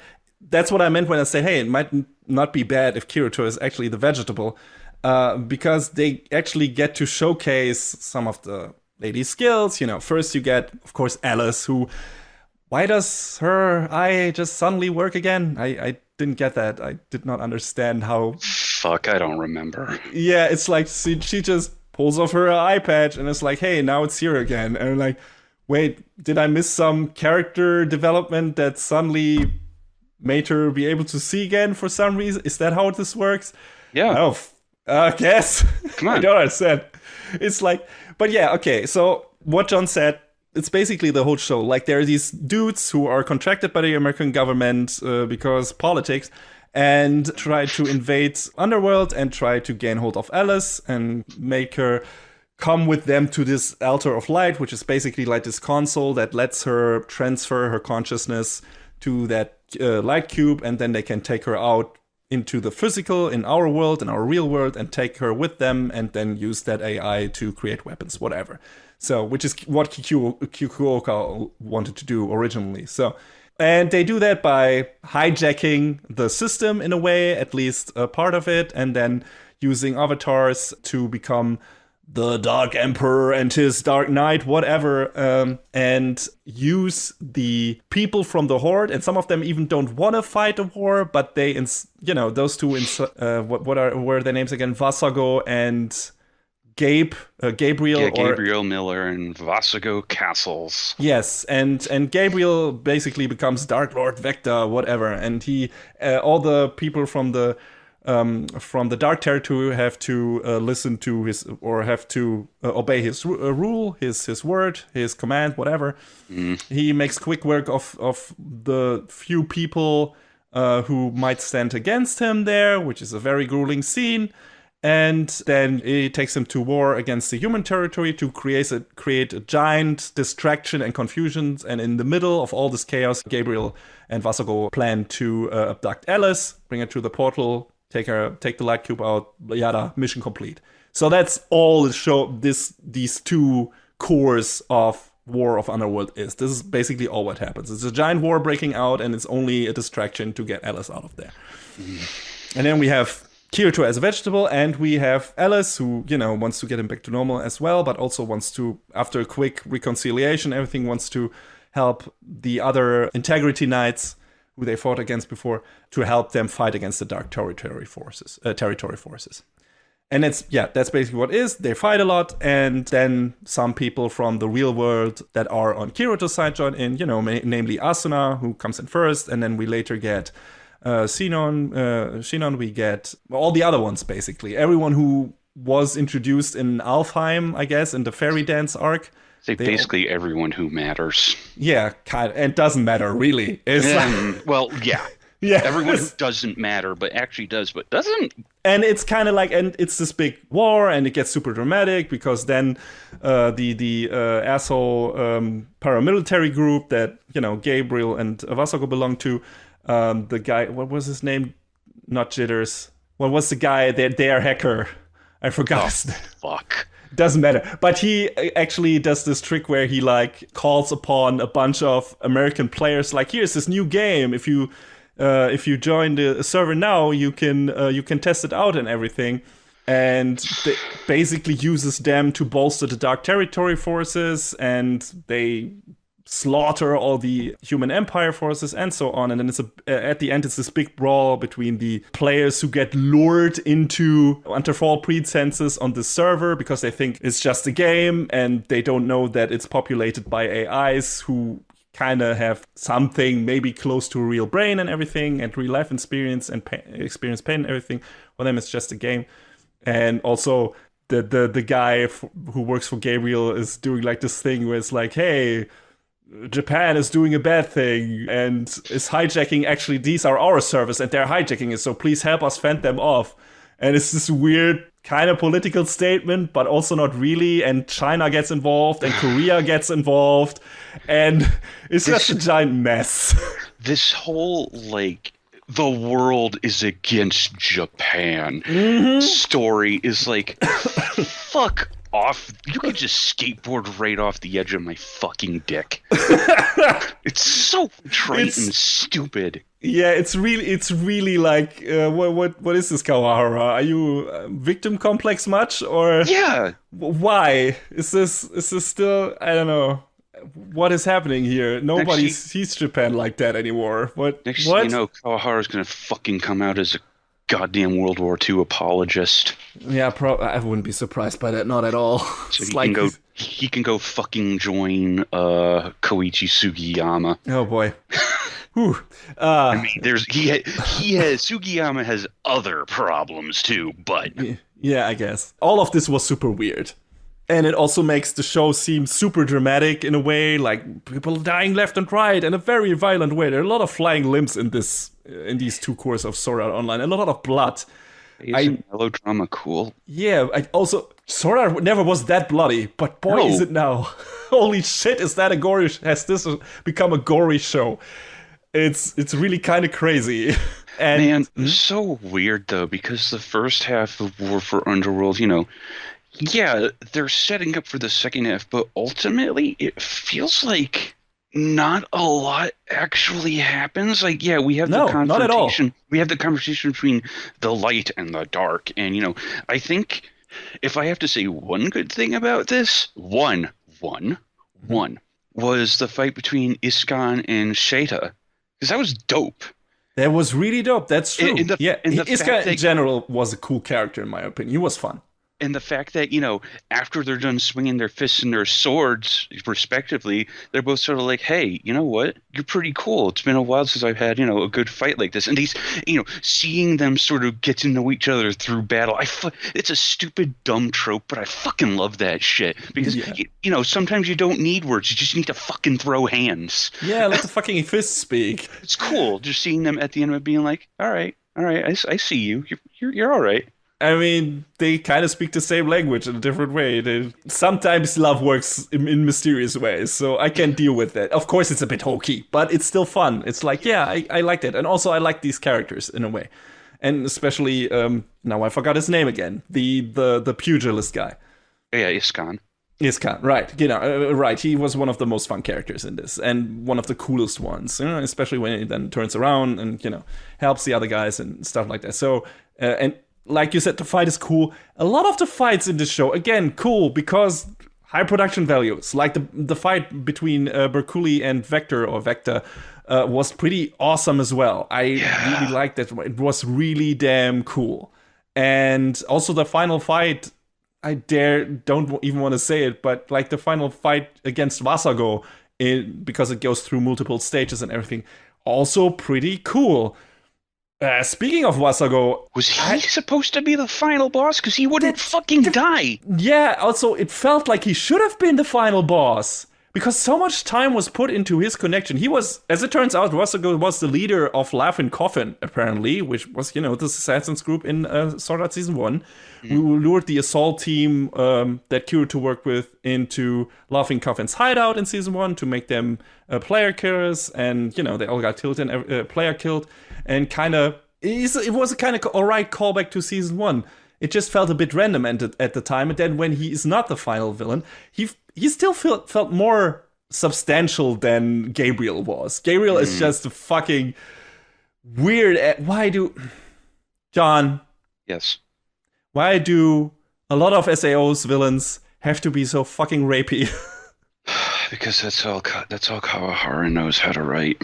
that's what I meant when I say, hey, it might not be bad if Kirito is actually the vegetable. Because they actually get to showcase some of the ladies' skills. First you get, of course, Alice, who, why does her eye just suddenly work again? I didn't get that. I did not understand how. Fuck, I don't remember. Yeah, it's like she just pulls off her eye patch and it's like, hey, now it's here again. And I'm like, wait, did I miss some character development that suddenly made her be able to see again for some reason? Is that how this works? Yeah. Oh, I guess. Come on. I don't understand. It's like, but yeah, okay. So what John said, it's basically the whole show. There are these dudes who are contracted by the American government because politics, and try to invade Underworld and try to gain hold of Alice and make her come with them to this altar of light, which is basically like this console that lets her transfer her consciousness to that light cube, and then they can take her out into the physical, in our world, in our real world, and take her with them, and then use that AI to create weapons, whatever. So, which is what Kikuoka wanted to do originally. So, and they do that by hijacking the system in a way, at least a part of it, and then using avatars to become the Dark Emperor and his Dark Knight, whatever, and use the people from the Horde. And some of them even don't want to fight a war, but they, those two, what were their names again? Vasago and Gabriel. Yeah, Gabriel Miller and Vasago Castles. Yes, and Gabriel basically becomes Dark Lord Vector, whatever, and he, all the people from the Dark Territory have to listen to his, or have to obey his rule, his word, his command, whatever. He makes quick work of the few people who might stand against him there, which is a very grueling scene. And then he takes him to war against the human territory to create a giant distraction and confusion. And in the middle of all this chaos, Gabriel and Vasago plan to abduct Alice, bring her to the portal, take the light cube out, yada, mission complete. So that's all the show. These two cores of War of Underworld is. This is basically all what happens. It's a giant war breaking out, and it's only a distraction to get Alice out of there. And then we have Kirito as a vegetable, and we have Alice, who, wants to get him back to normal as well, but also wants to, after a quick reconciliation, everything wants to help the other Integrity Knights, who they fought against before, to help them fight against the Dark Territory forces. And that's basically what it is. They fight a lot, and then some people from the real world that are on Kirito's side join in, namely Asuna, who comes in first, and then we later get Shinon, we get all the other ones, basically. Everyone who was introduced in Alfheim, I guess, in the Fairy Dance arc. Basically everyone who matters. Yeah, kind of, and doesn't matter, really. Well, yeah. Yeah. Everyone who doesn't matter, but actually does, but doesn't. And it's kind of like, and it's this big war, and it gets super dramatic, because then the asshole paramilitary group that, Gabriel and Vasago belong to, the guy, what was his name? Not Jitters. What was the guy, their hacker? I forgot his name. Fuck. Doesn't matter. But he actually does this trick where he calls upon a bunch of American players, like, here's this new game. If you join the server now, you can test it out and everything. And basically uses them to bolster the Dark Territory forces, and they slaughter all the human empire forces and so on. And then at the end, it's this big brawl between the players who get lured under false pretenses on the server because they think it's just a game, and they don't know that it's populated by AIs who kind of have something maybe close to a real brain and everything, and real life experience and experience pain and everything. For them, it's just a game. And also the guy who works for Gabriel is doing like this thing where it's like, hey, Japan is doing a bad thing and is hijacking. Actually, these are our servers and they're hijacking it, so please help us fend them off. And it's this weird kind of political statement, but also not really. And China gets involved and Korea gets involved, and it's just a giant mess. This whole, the world is against Japan story is like, fuck off. You can just skateboard right off the edge of my fucking dick. It's so trite and stupid. Yeah, it's really like, what is this, Kawahara? Are you victim complex much, or yeah? Why is this still? I don't know. What is happening here? Nobody sees Japan like that anymore. What? Kawahara's gonna fucking come out as a goddamn World War II apologist. Yeah, I wouldn't be surprised by that. Not at all. So he can go fucking join Koichi Sugiyama. Oh boy. Whew. I mean, Sugiyama has other problems too, but yeah, I guess all of this was super weird. And it also makes the show seem super dramatic in a way, like people dying left and right in a very violent way. There are a lot of flying limbs in this in these two cores of Sword Art Online. A lot of blood. Isn't melodrama cool? Yeah, also, Sword Art never was that bloody, but boy, is it now. Holy shit, is that a gory... Has this become a gory show? It's really kind of crazy. And, so weird, though, because the first half of War for Underworld, yeah, they're setting up for the second half, but ultimately it feels like not a lot actually happens. Like, yeah, we have the confrontation. Not at all. We have the conversation between the light and the dark. And, I think if I have to say one good thing about this, one was the fight between Iskan and Sheta. Because that was dope. That was really dope. That's true. Iskan in general was a cool character, in my opinion. He was fun. And the fact that, after they're done swinging their fists and their swords, respectively, they're both sort of like, hey, you know what? You're pretty cool. It's been a while since I've had, a good fight like this. And these, seeing them sort of get to know each other through battle, it's a stupid, dumb trope, but I fucking love that shit. Because, sometimes you don't need words. You just need to fucking throw hands. Yeah, let the fucking fists speak. It's cool just seeing them at the end of it being like, all right, I see you. You're all right. I mean, they kind of speak the same language in a different way. Sometimes love works in mysterious ways, so I can deal with that. Of course, it's a bit hokey, but it's still fun. It's like, yeah, I liked it. And also, I like these characters in a way. And especially, now I forgot his name again, the pugilist guy. Yeah, Iskan. Iskan, right. Right. He was one of the most fun characters in this, and one of the coolest ones, especially when he then turns around and, helps the other guys and stuff like that. So, and like you said, the fight is cool. A lot of the fights in this show, again, cool because high production values. Like the fight between Berkuli and Vector was pretty awesome as well. I really liked that. It was really damn cool. And also the final fight, don't even want to say it, but like the final fight against Wasago, because it goes through multiple stages and everything, also pretty cool. Speaking of Wasago... Was he supposed to be the final boss? Because he wouldn't fucking die. Yeah, also, it felt like he should have been the final boss. Because so much time was put into his connection. He was, as it turns out, Wasago was the leader of Laughing Coffin, apparently, which was, this assassins group in Sword Art Season 1. We lured the assault team that Kirito worked with into Laughing Coffin's hideout in Season 1 to make them player killers. And, they all got killed and player killed. And it was a kind of alright callback to Season 1. It just felt a bit random at the time. And then when he is not the final villain, he still felt more substantial than Gabriel was. Gabriel is just a fucking weird... John? Yes? Why do a lot of SAO's villains have to be so fucking rapey? Because that's all Kawahara knows how to write.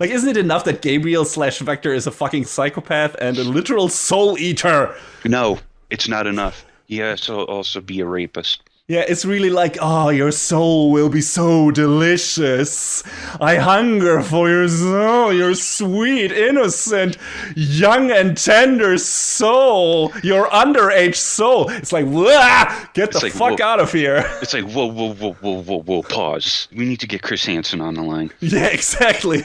Like, isn't it enough that Gabriel/Vector is a fucking psychopath and a literal soul eater? No, it's not enough. He has to also be a rapist. Yeah, it's really like, your soul will be so delicious. I hunger for your soul, your sweet, innocent, young and tender soul, your underage soul. It's like, get the fuck out of here. It's like, whoa, pause. We need to get Chris Hansen on the line. Yeah, exactly.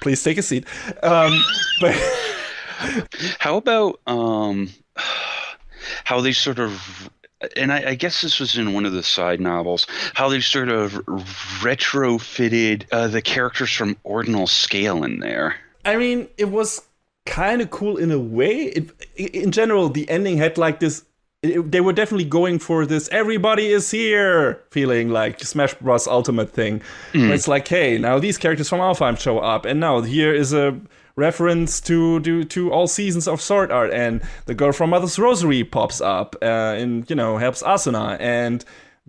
Please take a seat. But how about how they sort of... And I guess this was in one of the side novels, how they sort of retrofitted the characters from Ordinal Scale in there. I mean, it was kind of cool in a way. In general, the ending had like this... They were definitely going for this everybody is here feeling, like Smash Bros. Ultimate thing. Where it's like, hey, now these characters from Alfheim show up, and now here is a reference to all seasons of Sword Art, and the girl from Mother's Rosary pops up and helps Asuna, and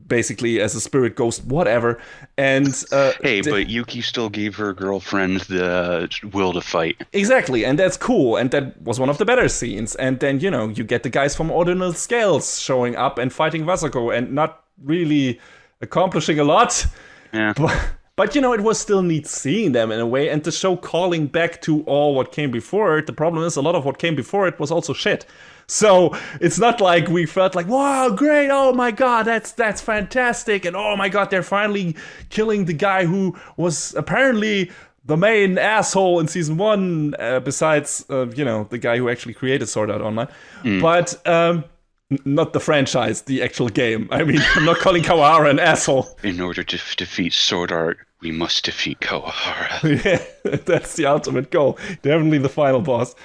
basically as a spirit ghost, whatever. And but Yuki still gave her girlfriend the will to fight. Exactly, and that's cool, and that was one of the better scenes. And then you get the guys from Ordinal Scales showing up and fighting Wasago and not really accomplishing a lot. Yeah. But it was still neat seeing them in a way, and the show calling back to all what came before it. The problem is a lot of what came before it was also shit. So it's not like we felt like, wow, great, oh my god, that's fantastic, and oh my god, they're finally killing the guy who was apparently the main asshole in season 1, besides, the guy who actually created Sword Art Online. But not the franchise, the actual game. I mean, I'm not calling Kawahara an asshole. In order to defeat Sword Art, we must defeat Kawahara. Yeah, that's the ultimate goal. Definitely the final boss.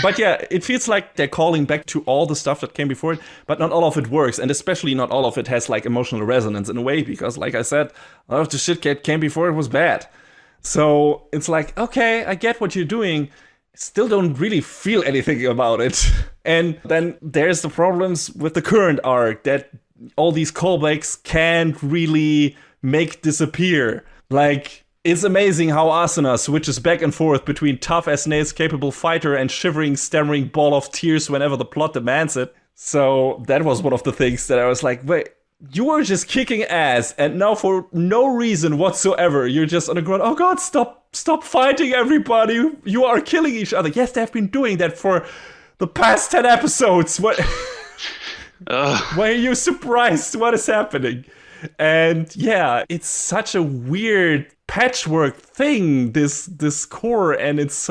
But yeah, it feels like they're calling back to all the stuff that came before it, but not all of it works, and especially not all of it has like emotional resonance in a way, because like I said, a lot of the shit that came before it was bad. So it's like, okay, I get what you're doing, still don't really feel anything about it. And then there's the problems with the current arc, that all these callbacks can't really make disappear. Like, it's amazing how Asuna switches back and forth between tough as nails capable fighter and shivering, stammering ball of tears whenever the plot demands it. So that was one of the things that I was like, wait, you were just kicking ass, and now for no reason whatsoever, you're just on the ground, oh god, stop fighting everybody, you are killing each other. Yes, they've been doing that for the past 10 episodes. What? Why are you surprised? What is happening? And yeah, it's such a weird patchwork thing, this core, and it's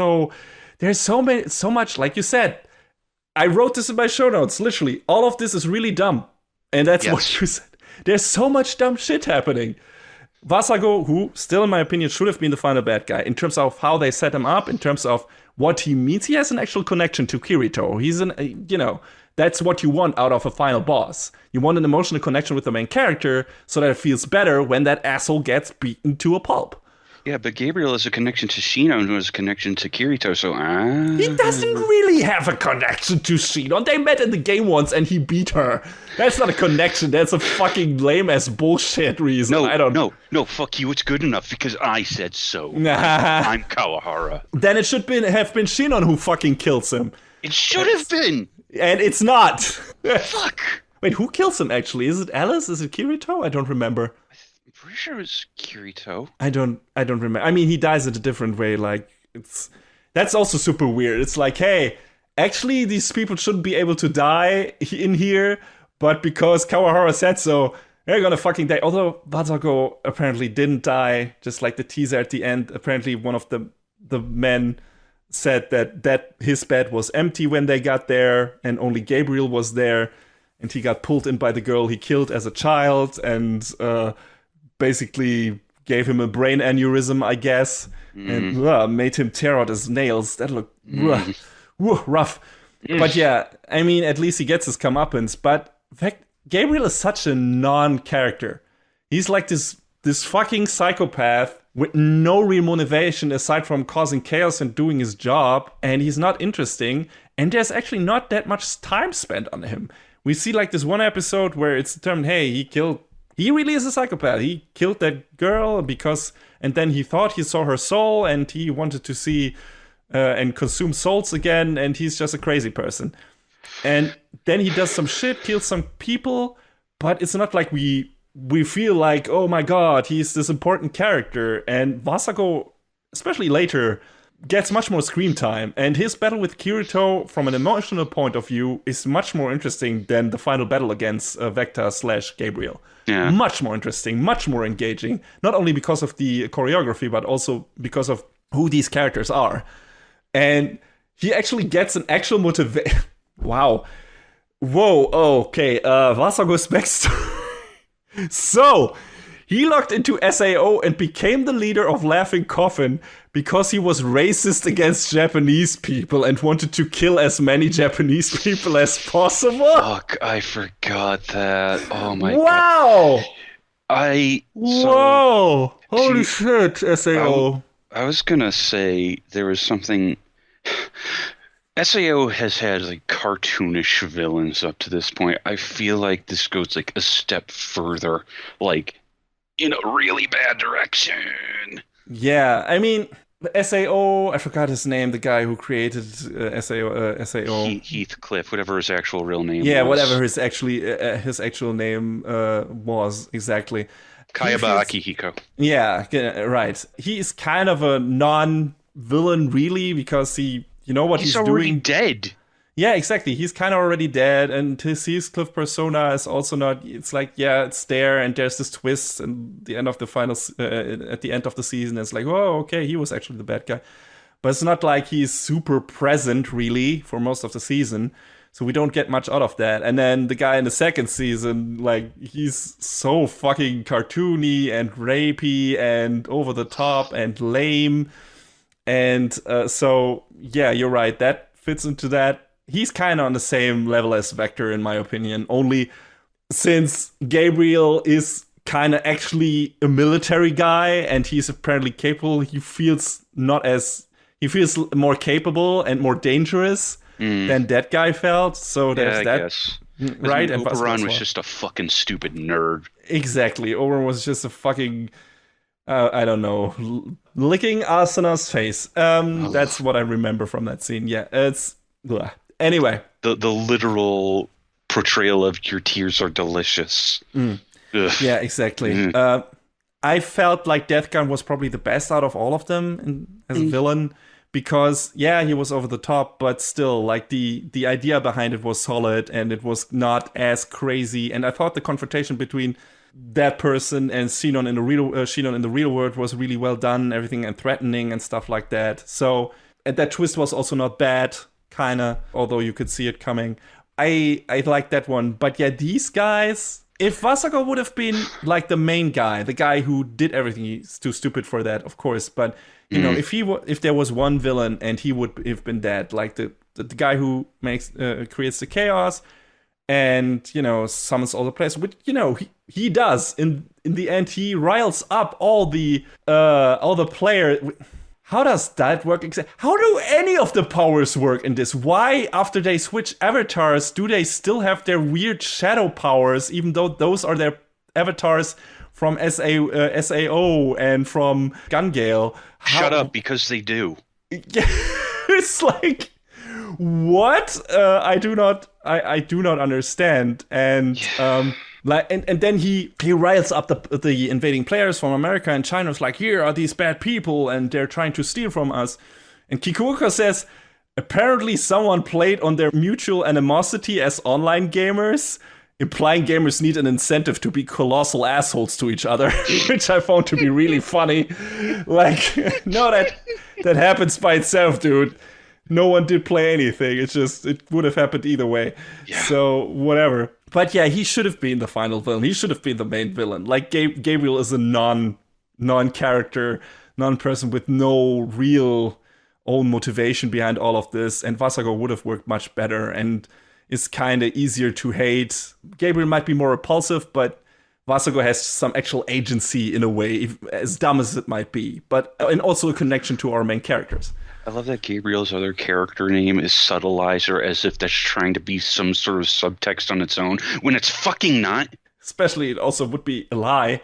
there's so much, like you said, I wrote this in my show notes, literally, all of this is really dumb. And that's what you said. There's so much dumb shit happening. Wasago, who still in my opinion should have been the final bad guy, in terms of how they set him up, in terms of what he means, he has an actual connection to Kirito. He's that's what you want out of a final boss. You want an emotional connection with the main character so that it feels better when that asshole gets beaten to a pulp. Yeah, but Gabriel has a connection to Shinon, who has a connection to Kirito, so He doesn't really have a connection to Shinon. They met in the game once and he beat her. That's not a connection. That's a fucking lame-ass bullshit reason. No, fuck you, it's good enough because I said so. I'm Kawahara. Then it should have been Shinon who fucking kills him. It should have been! And it's not. Fuck! Wait, who kills him actually? Is it Alice? Is it Kirito? I don't remember. I'm pretty sure it was Kirito. I don't remember. I mean, he dies in a different way. Like, that's also super weird. It's like, hey, actually, these people shouldn't be able to die in here, but because Kawahara said so, they're gonna fucking die. Although Wasago apparently didn't die, just like the teaser at the end. Apparently, one of the men said that his bed was empty when they got there, and only Gabriel was there, and he got pulled in by the girl he killed as a child, and basically gave him a brain aneurysm, I guess, and made him tear out his nails. That looked rough. But yeah, I mean, at least he gets his comeuppance. But in fact, Gabriel is such a non-character. He's like this fucking psychopath with no real motivation aside from causing chaos and doing his job, and he's not interesting, and there's actually not that much time spent on him. We see like this one episode where it's determined, hey, he really is a psychopath. He killed that girl and then he thought he saw her soul, and he wanted to see and consume souls again, and he's just a crazy person. And then he does some shit, kills some people, but it's not like we feel like, oh my god, he's this important character. And Wasago, especially later, gets much more screen time. And his battle with Kirito, from an emotional point of view, is much more interesting than the final battle against Vector/Gabriel. Yeah. Much more interesting, much more engaging. Not only because of the choreography, but also because of who these characters are. And he actually gets an actual motivation. Wow. Whoa, okay. Wasago's backstory. So, he logged into SAO and became the leader of Laughing Coffin because he was racist against Japanese people and wanted to kill as many Japanese people as possible. Fuck, I forgot that. Oh my god. Wow! Whoa! Holy shit, SAO. I was gonna say there was something... SAO has had like cartoonish villains up to this point. I feel like this goes like a step further, like in a really bad direction. Yeah, I mean, SAO, I forgot his name, the guy who created SAO. Heathcliff, whatever his actual real name was. Yeah, whatever his actual name was, exactly. Kayaba Akihiko. Yeah, right. He is kind of a non-villain, really, because he... You know what he's already doing? Dead. Yeah, exactly. He's kind of already dead, and his Heathcliff persona is also not. It's like, yeah, it's there, and there's this twist, and the end of the at the end of the season, it's like, oh, okay, he was actually the bad guy. But it's not like he's super present, really, for most of the season. So we don't get much out of that. And then the guy in the second season, like, he's so fucking cartoony and rapey and over the top and lame. And so, yeah, you're right. That fits into that. He's kind of on the same level as Vector, in my opinion. Only since Gabriel is kind of actually a military guy and he's apparently capable, he feels more capable and more dangerous than that guy felt. So there's that. Guess. Right? And Oberon was just a fucking stupid nerd. Exactly. Oberon was just a fucking, I don't know, licking Asana's face. That's what I remember from that scene. Yeah, it's... Blah. Anyway. The literal portrayal of your tears are delicious. Yeah, exactly. I felt like Deathgun was probably the best out of all of them as a villain. Because, yeah, he was over the top, but still, like, the idea behind it was solid, and it was not as crazy. And I thought the confrontation between that person and Xenon in the real world was really well done, everything, and threatening and stuff like that. So, and that twist was also not bad, kinda, although you could see it coming. I like that one. But yeah, these guys, if Wasago would have been like the main guy, the guy who did everything, he's too stupid for that, of course, but you know, if there was one villain and he would have been dead, like the guy who creates the chaos and, you know, summons all the players, which, you know, he does. In the end, he riles up all the players. How does that work exactly? How do any of the powers work in this? Why, after they switch avatars, do they still have their weird shadow powers, even though those are their avatars from SAO and from Gungale? Shut up, because they do. It's like, what? I do not understand. And and then he riles up the invading players from America and China. Is like, here are these bad people, and they're trying to steal from us. And Kikuoka says, apparently someone played on their mutual animosity as online gamers, implying gamers need an incentive to be colossal assholes to each other, which I found to be really funny. Like, no, that happens by itself, dude. No one did play anything. It would have happened either way. Yeah. So, whatever. But yeah, he should have been the final villain. He should have been the main villain. Like, Gabriel is a non-character, non-person with no real own motivation behind all of this. And Wasago would have worked much better and is kind of easier to hate. Gabriel might be more repulsive, but Wasago has some actual agency in a way, as dumb as it might be. But and also a connection to our main characters. I love that Gabriel's other character name is Subtleizer, as if that's trying to be some sort of subtext on its own, when it's fucking not. Especially, it also would be a lie.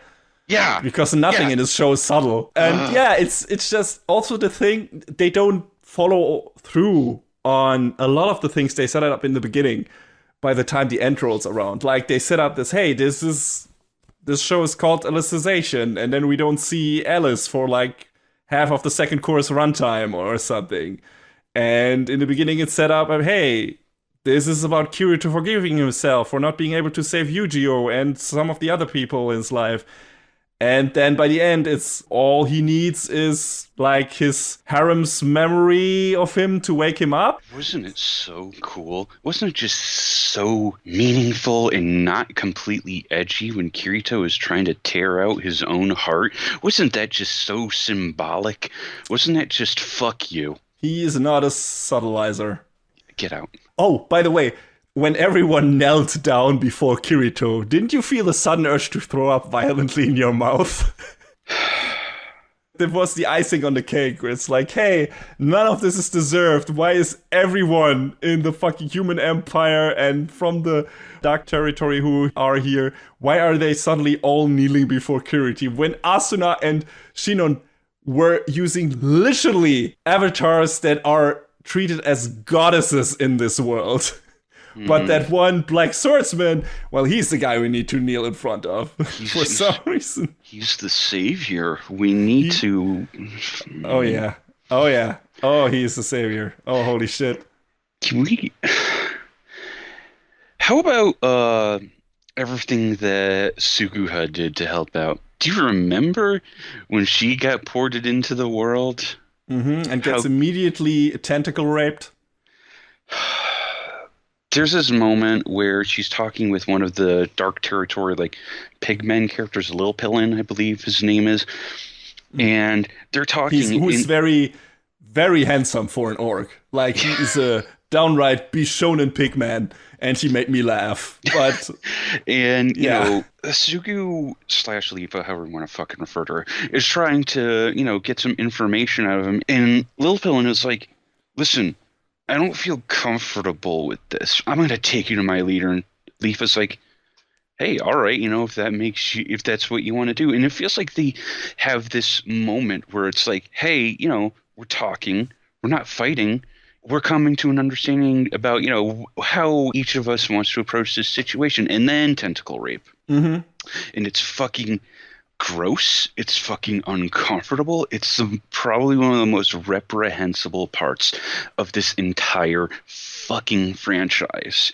Yeah. Because nothing in this show is subtle. And yeah, it's just also the thing, they don't follow through on a lot of the things they set up in the beginning by the time the end rolls around. Like, they set up this, hey, this show is called Alicization, and then we don't see Alice for like half of the second course runtime or something. And in the beginning it's set up, hey, this is about Kirito forgiving himself for not being able to save Yu-Gi-Oh! And some of the other people in his life. And then by the end, it's all he needs is like his harem's memory of him to wake him up. Wasn't it so cool? Wasn't it just so meaningful and not completely edgy when Kirito is trying to tear out his own heart? Wasn't that just so symbolic? Wasn't that just fuck you? He is not a subtleizer. Get out. Oh, by the way, when everyone knelt down before Kirito, didn't you feel a sudden urge to throw up violently in your mouth? That was the icing on the cake, where it's like, hey, none of this is deserved. Why is everyone in the fucking human empire and from the dark territory who are here, why are they suddenly all kneeling before Kirito? When Asuna and Shinon were using literally avatars that are treated as goddesses in this world. But that one black swordsman, well, he's the guy we need to kneel in front of for some reason. He's the savior. We need to... Oh, yeah. Oh, yeah. Oh, he's the savior. Oh, holy shit. Can we? How about everything that Suguha did to help out? Do you remember when she got ported into the world? And How gets immediately tentacle raped. there's this moment where she's talking with one of the Dark Territory like pigmen characters, Lil Pillin, I believe his name is, and they're talking. Who's very, very handsome for an orc. Like, he is a downright Bishonen pigman, and she made me laugh. But and you yeah. know, Sugu slash Lifa, however you want to fucking refer to her, is trying to get some information out of him, and Lil Pillin is like, "Listen, I don't feel comfortable with this. I'm going to take you to my leader." And Lifa's like, "Hey, all right, if that's what you want to do." And it feels like they have this moment where it's like, "Hey, we're talking, we're not fighting, we're coming to an understanding about, how each of us wants to approach this situation." And then tentacle rape. Mm-hmm. And it's fucking gross. It's fucking uncomfortable. It's probably one of the most reprehensible parts of this entire fucking franchise.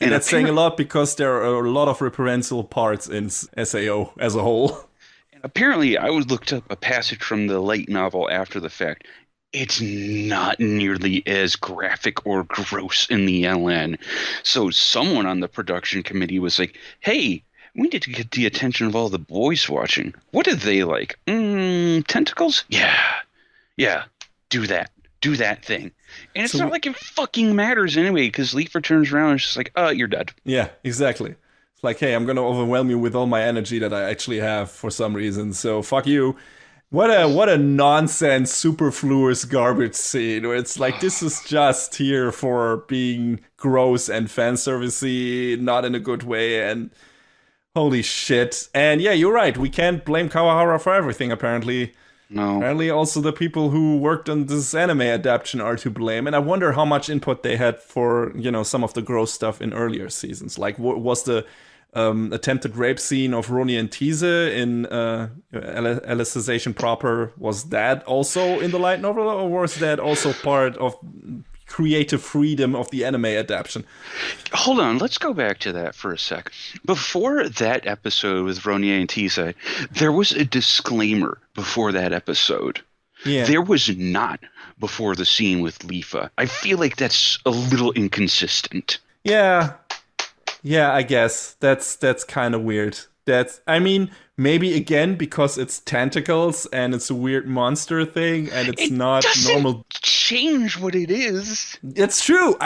And that's saying a lot, because there are a lot of reprehensible parts in SAO as a whole. Apparently, I was looked up a passage from the light novel after the fact. It's not nearly as graphic or gross in the LN. So someone on the production committee was like, "Hey, we need to get the attention of all the boys watching. What do they like? Tentacles? Yeah, do that. Do that thing." And it's not like it fucking matters anyway, because Leafer turns around and she's like, "You're dead." Yeah, exactly. It's like, hey, I'm gonna overwhelm you with all my energy that I actually have for some reason, so fuck you. What a nonsense, superfluous garbage scene, where it's like, this is just here for being gross and fan servicey, not in a good way, and holy shit. And yeah, you're right, we can't blame Kawahara for everything, apparently. No. Apparently also the people who worked on this anime adaptation are to blame, and I wonder how much input they had for, some of the gross stuff in earlier seasons. Like, was the attempted rape scene of Roni and Tease in Alicization proper, was that also in the light novel, or was that also part of creative freedom of the anime adaptation? Hold on, let's go back to that for a sec. Before that episode with Ronier and Tisa, there was a disclaimer before that episode. Yeah. There was not before the scene with Lifa. I feel like that's a little inconsistent. Yeah, I guess that's kind of weird. Maybe again because it's tentacles and it's a weird monster thing and it's not normal. Change what it is. It's true.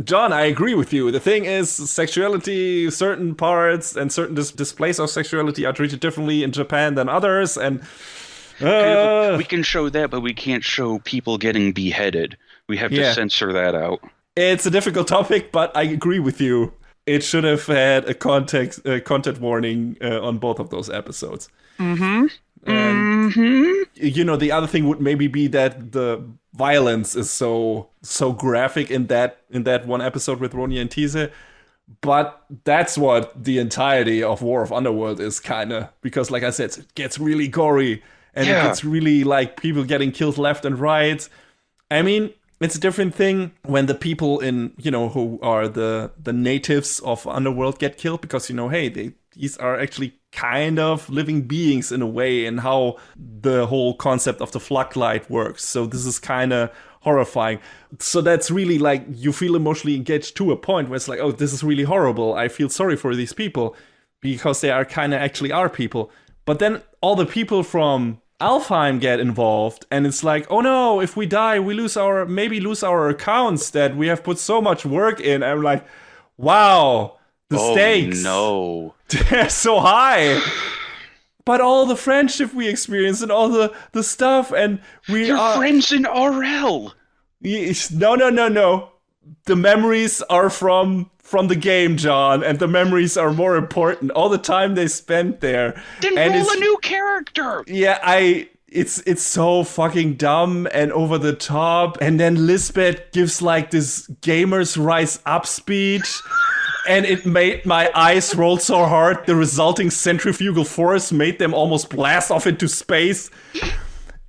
John, I agree with you. The thing is, sexuality, certain parts and certain displays of sexuality are treated differently in Japan than others, and we can show that, but we can't show people getting beheaded. We have to censor that out. It's a difficult topic, but I agree with you. It should have had a content warning on both of those episodes. Mm-hmm. And, the other thing would maybe be that the violence is so graphic in that one episode with Roni and Tease. But that's what the entirety of War of Underworld is, kind of. Because, like I said, it gets really gory. And it gets really, like, people getting killed left and right. I mean, it's a different thing when the people in, who are the natives of Underworld get killed, because, hey, these are actually kind of living beings in a way, and how the whole concept of the floodlight works. So this is kind of horrifying. So that's really like, you feel emotionally engaged to a point where it's like, oh, this is really horrible. I feel sorry for these people, because they are kind of actually our people. But then all the people from Alfheim get involved, and it's like, oh no, if we die, we lose our accounts that we have put so much work in. I'm like, wow, the stakes. No. They're so high. But all the friendship we experience and all the stuff, and You're friends in RL. No. The memories are from the game, John, and the memories are more important. All the time they spent there. Then roll a new character. Yeah, it's so fucking dumb and over the top. And then Lisbeth gives like this Gamers Rise Up speech. And it made my eyes roll so hard. The resulting centrifugal force made them almost blast off into space.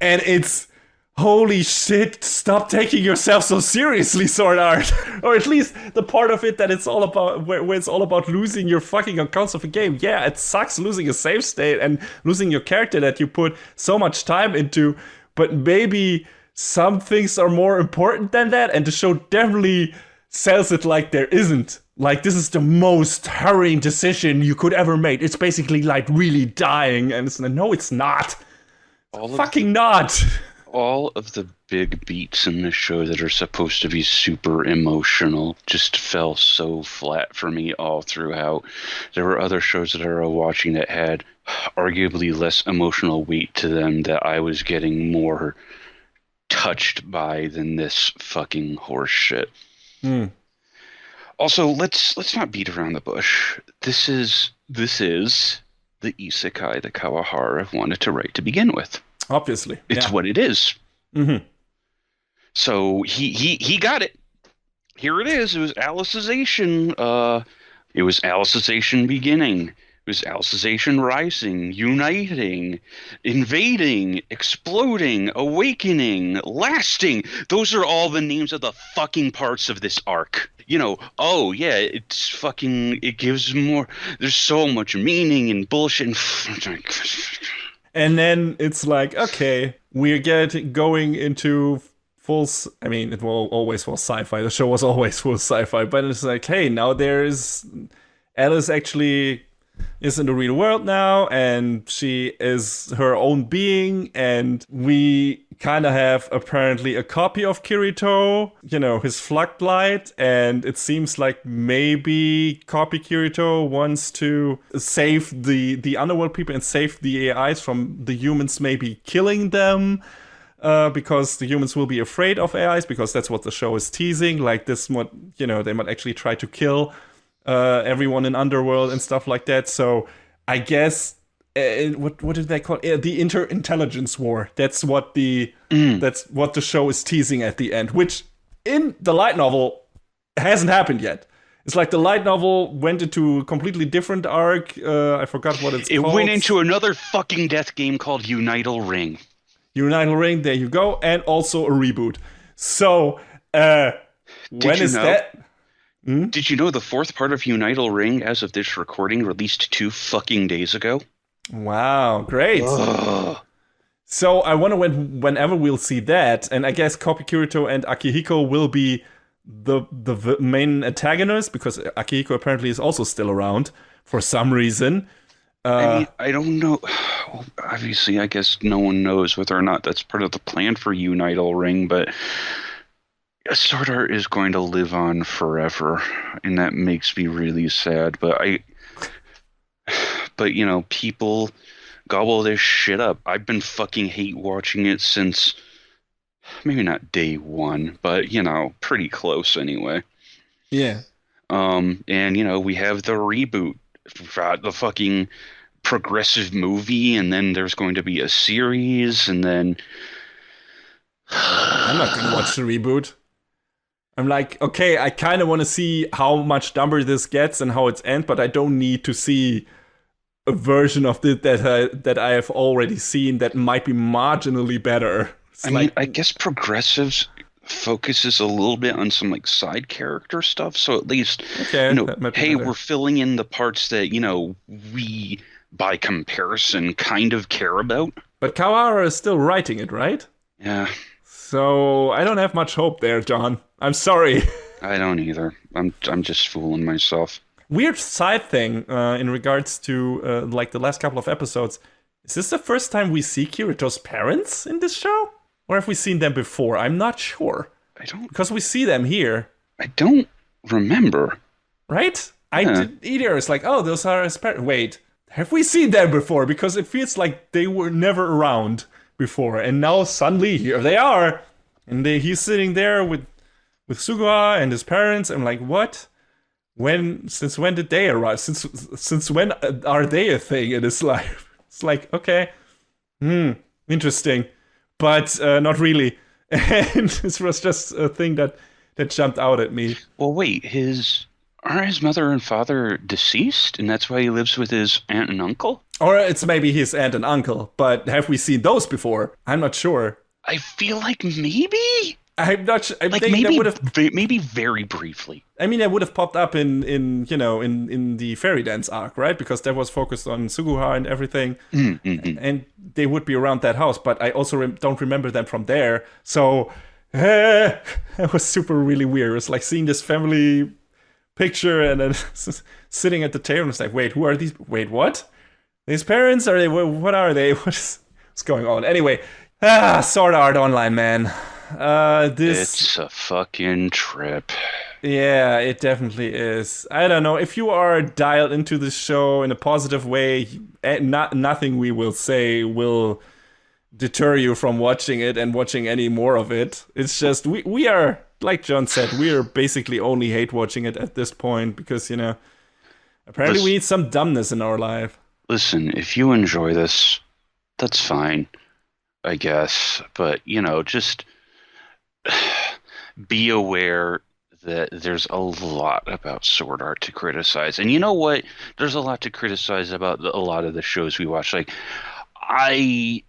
And it's holy shit, stop taking yourself so seriously, Sword Art. Or at least the part of it that it's all about, where it's all about losing your fucking accounts of a game. Yeah, it sucks losing a save state and losing your character that you put so much time into, but maybe some things are more important than that, and the show definitely sells it like there isn't. Like, this is the most hurrying decision you could ever make. It's basically like really dying, and it's like, no, it's not. Fucking not. All of the big beats in this show that are supposed to be super emotional just fell so flat for me all throughout. There were other shows that I was watching that had arguably less emotional weight to them that I was getting more touched by than this fucking horse shit. Also, let's not beat around the bush. This is the isekai that Kawahara wanted to write to begin with. Obviously. It's what it is. Mm-hmm. So he got it. Here it is. It was Alicization. It was Alicization beginning. It was Alicization rising, uniting, invading, exploding, awakening, lasting. Those are all the names of the fucking parts of this arc. You know, oh yeah, it's fucking, it gives more, there's so much meaning and bullshit. And then it's like, okay, we're going into full, I mean, it was always full sci-fi. The show was always full sci-fi, but it's like, hey, now there's, Alice actually is in the real world now, and she is her own being, and we kind of have apparently a copy of Kirito, you know, his Floodlight, and it seems like maybe copy Kirito wants to save the underworld people and save the AIs from the humans maybe killing them, because the humans will be afraid of AIs, because that's what the show is teasing, like this, you know, they might actually try to kill everyone in Underworld and stuff like that. So I guess what did they call it? The inter-intelligence war. That's what the show is teasing at the end, which in the light novel hasn't happened yet. It's like the light novel went into a completely different arc. I forgot what it's called. It went into another fucking death game called Untitled Ring. Untitled Ring, there you go, and also a reboot. So when is that? Did you know the fourth part of Untitled Ring, as of this recording, released 2 fucking days ago? Wow, great. Ugh. So I wonder whenever we'll see that, and I guess Copy Kirito and Akihiko will be the main antagonists, because Akihiko apparently is also still around for some reason. I mean, I don't know. Obviously, I guess no one knows whether or not that's part of the plan for Untitled Ring, but Sword Art is going to live on forever, and that makes me really sad. But you know, people gobble this shit up. I've been fucking hate watching it since maybe not day one, but you know, pretty close anyway. Yeah. And you know, we have the reboot, we've got the fucking progressive movie, and then there's going to be a series, and then I'm not gonna watch the reboot. I'm like, okay, I kind of want to see how much dumber this gets and how it's ends, but I don't need to see a version of it that I have already seen that might be marginally better. I mean, I guess Progressives focuses a little bit on some like side character stuff, so at least, okay, you know, hey, we're filling in the parts that, you know, we, by comparison, kind of care about. But Kawahara is still writing it, right? Yeah. So I don't have much hope there, John. I'm sorry. I don't either. I'm just fooling myself. Weird side thing in regards to like the last couple of episodes. Is this the first time we see Kirito's parents in this show? Or have we seen them before? I'm not sure. I don't... Because we see them here. I don't remember. Right? Yeah. I didn't either. It's like, oh, those are his parents. Wait, have we seen them before? Because it feels like they were never around before, and now suddenly here they are, and he's sitting there with Sugawara and his parents. I'm like, what? Since when did they arrive? Since when are they a thing in his life? It's like, okay, interesting, but not really. And this was just a thing that jumped out at me. Well, wait, aren't his mother and father deceased, and that's why he lives with his aunt and uncle? Or it's maybe his aunt and uncle, but have we seen those before? I'm not sure. I feel like maybe. I'm not sure. I Like think maybe, that would have. maybe very briefly. I mean, it would have popped up in the Fairy Dance arc, right? Because that was focused on Suguha and everything, and they would be around that house. But I also don't remember them from there. So it was super really weird. It was like seeing this family picture and then sitting at the table. And it's like, wait, who are these? Wait, what? These parents? Are they? What are they? What's going on? Anyway, Sword Art Online, man. It's a fucking trip. Yeah, it definitely is. I don't know. If you are dialed into the show in a positive way, nothing we will say will deter you from watching it and watching any more of it. It's just, we are, like John said, we are basically only hate watching it at this point because, apparently we need some dumbness in our life. Listen, if you enjoy this, that's fine, I guess. But, just be aware that there's a lot about Sword Art to criticize. And you know what? There's a lot to criticize about a lot of the shows we watch. Like, I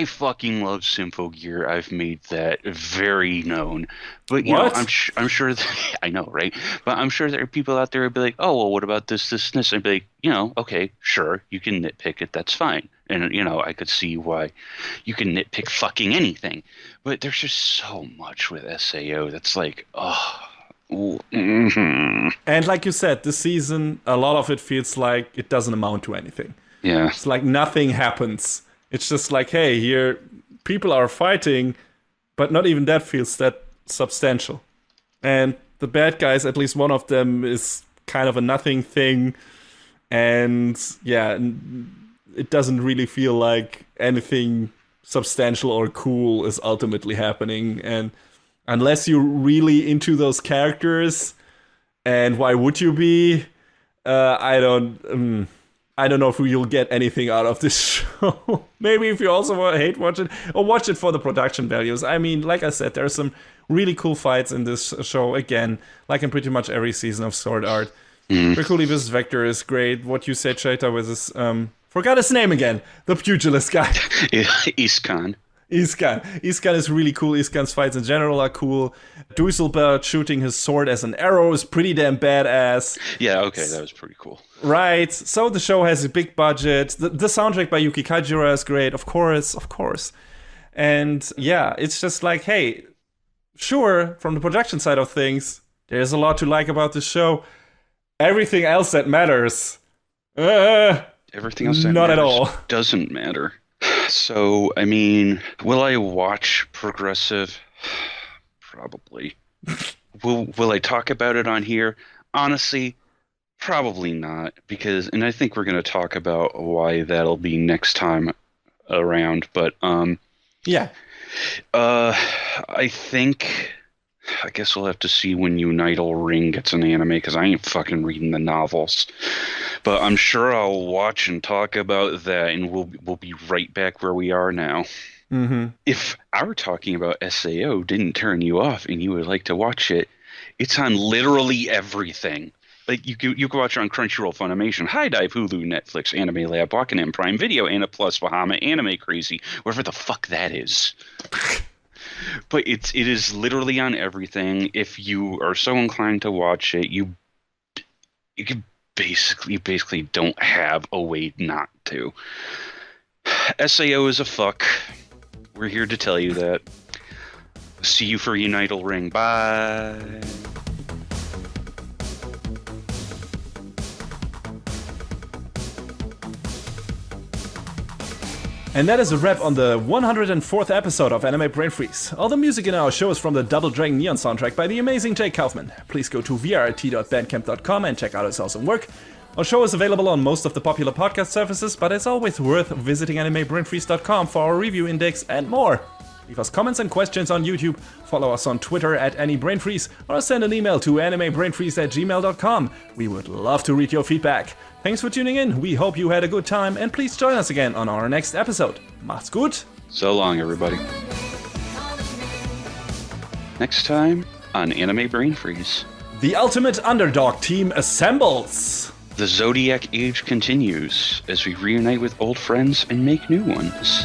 fucking love Symphogear. I've made that very known. But, I'm sure that... I know, right? But I'm sure there are people out there who'd be like, oh, well, what about this, and this? I'd be like, okay, sure, you can nitpick it. That's fine. And, I could see why you can nitpick fucking anything. But there's just so much with SAO that's like, oh... Mm-hmm. And like you said, this season, a lot of it feels like it doesn't amount to anything. Yeah. It's like nothing happens. It's just like, hey, here, people are fighting, but not even that feels that substantial. And the bad guys, at least one of them, is kind of a nothing thing. And yeah, it doesn't really feel like anything substantial or cool is ultimately happening. And unless you're really into those characters, and why would you be? I don't know if you'll get anything out of this show. Maybe if you also hate watch it, or watch it for the production values. I mean, like I said, there are some really cool fights in this show. Again, like in pretty much every season of Sword Art. Riculi vs. Vector is great. What you said, Chaita, with his forgot his name again. The pugilist guy. Iskan. Iskan is really cool. Iskan's fights in general are cool. Dusselbert shooting his sword as an arrow is pretty damn badass. Yeah, okay, that was pretty cool. Right, so the show has a big budget. The soundtrack by Yuki Kajiura is great, of course. And yeah, it's just like, hey, sure, from the production side of things, there's a lot to like about the show. Everything else that matters, everything else that not matters at all. Doesn't matter. So, I mean, will I watch Progressive? Probably. Will I talk about it on here? Honestly, probably not. And I think we're going to talk about why that'll be next time around. But, yeah. I guess we'll have to see when Untitled Ring gets an anime, because I ain't fucking reading the novels. But I'm sure I'll watch and talk about that, and we'll be right back where we are now. Mm-hmm. If our talking about SAO didn't turn you off and you would like to watch it, it's on literally everything. Like, you can watch it on Crunchyroll, Funimation, High Dive, Hulu, Netflix, Anime Lab, Wakanim, Prime Video, Anna Plus, Bahama, Anime Crazy, wherever the fuck that is. But it is literally on everything. If you are so inclined to watch it, you can basically don't have a way not to. SAO is a fuck. We're here to tell you that. See you for Untitled Ring. Bye. And that is a wrap on the 104th episode of Anime Brain Freeze. All the music in our show is from the Double Dragon Neon soundtrack by the amazing Jake Kaufman. Please go to vrt.bandcamp.com and check out his awesome work. Our show is available on most of the popular podcast services, but it's always worth visiting animebrainfreeze.com for our review index and more. Leave us comments and questions on YouTube, follow us on Twitter at AnyBrainFreeze, or send an email to animebrainfreeze@gmail.com. We would love to read your feedback. Thanks for tuning in, we hope you had a good time, and please join us again on our next episode. Macht's gut! So long, everybody. Next time on Anime Brain Freeze. The ultimate underdog team assembles! The Zodiac Age continues as we reunite with old friends and make new ones.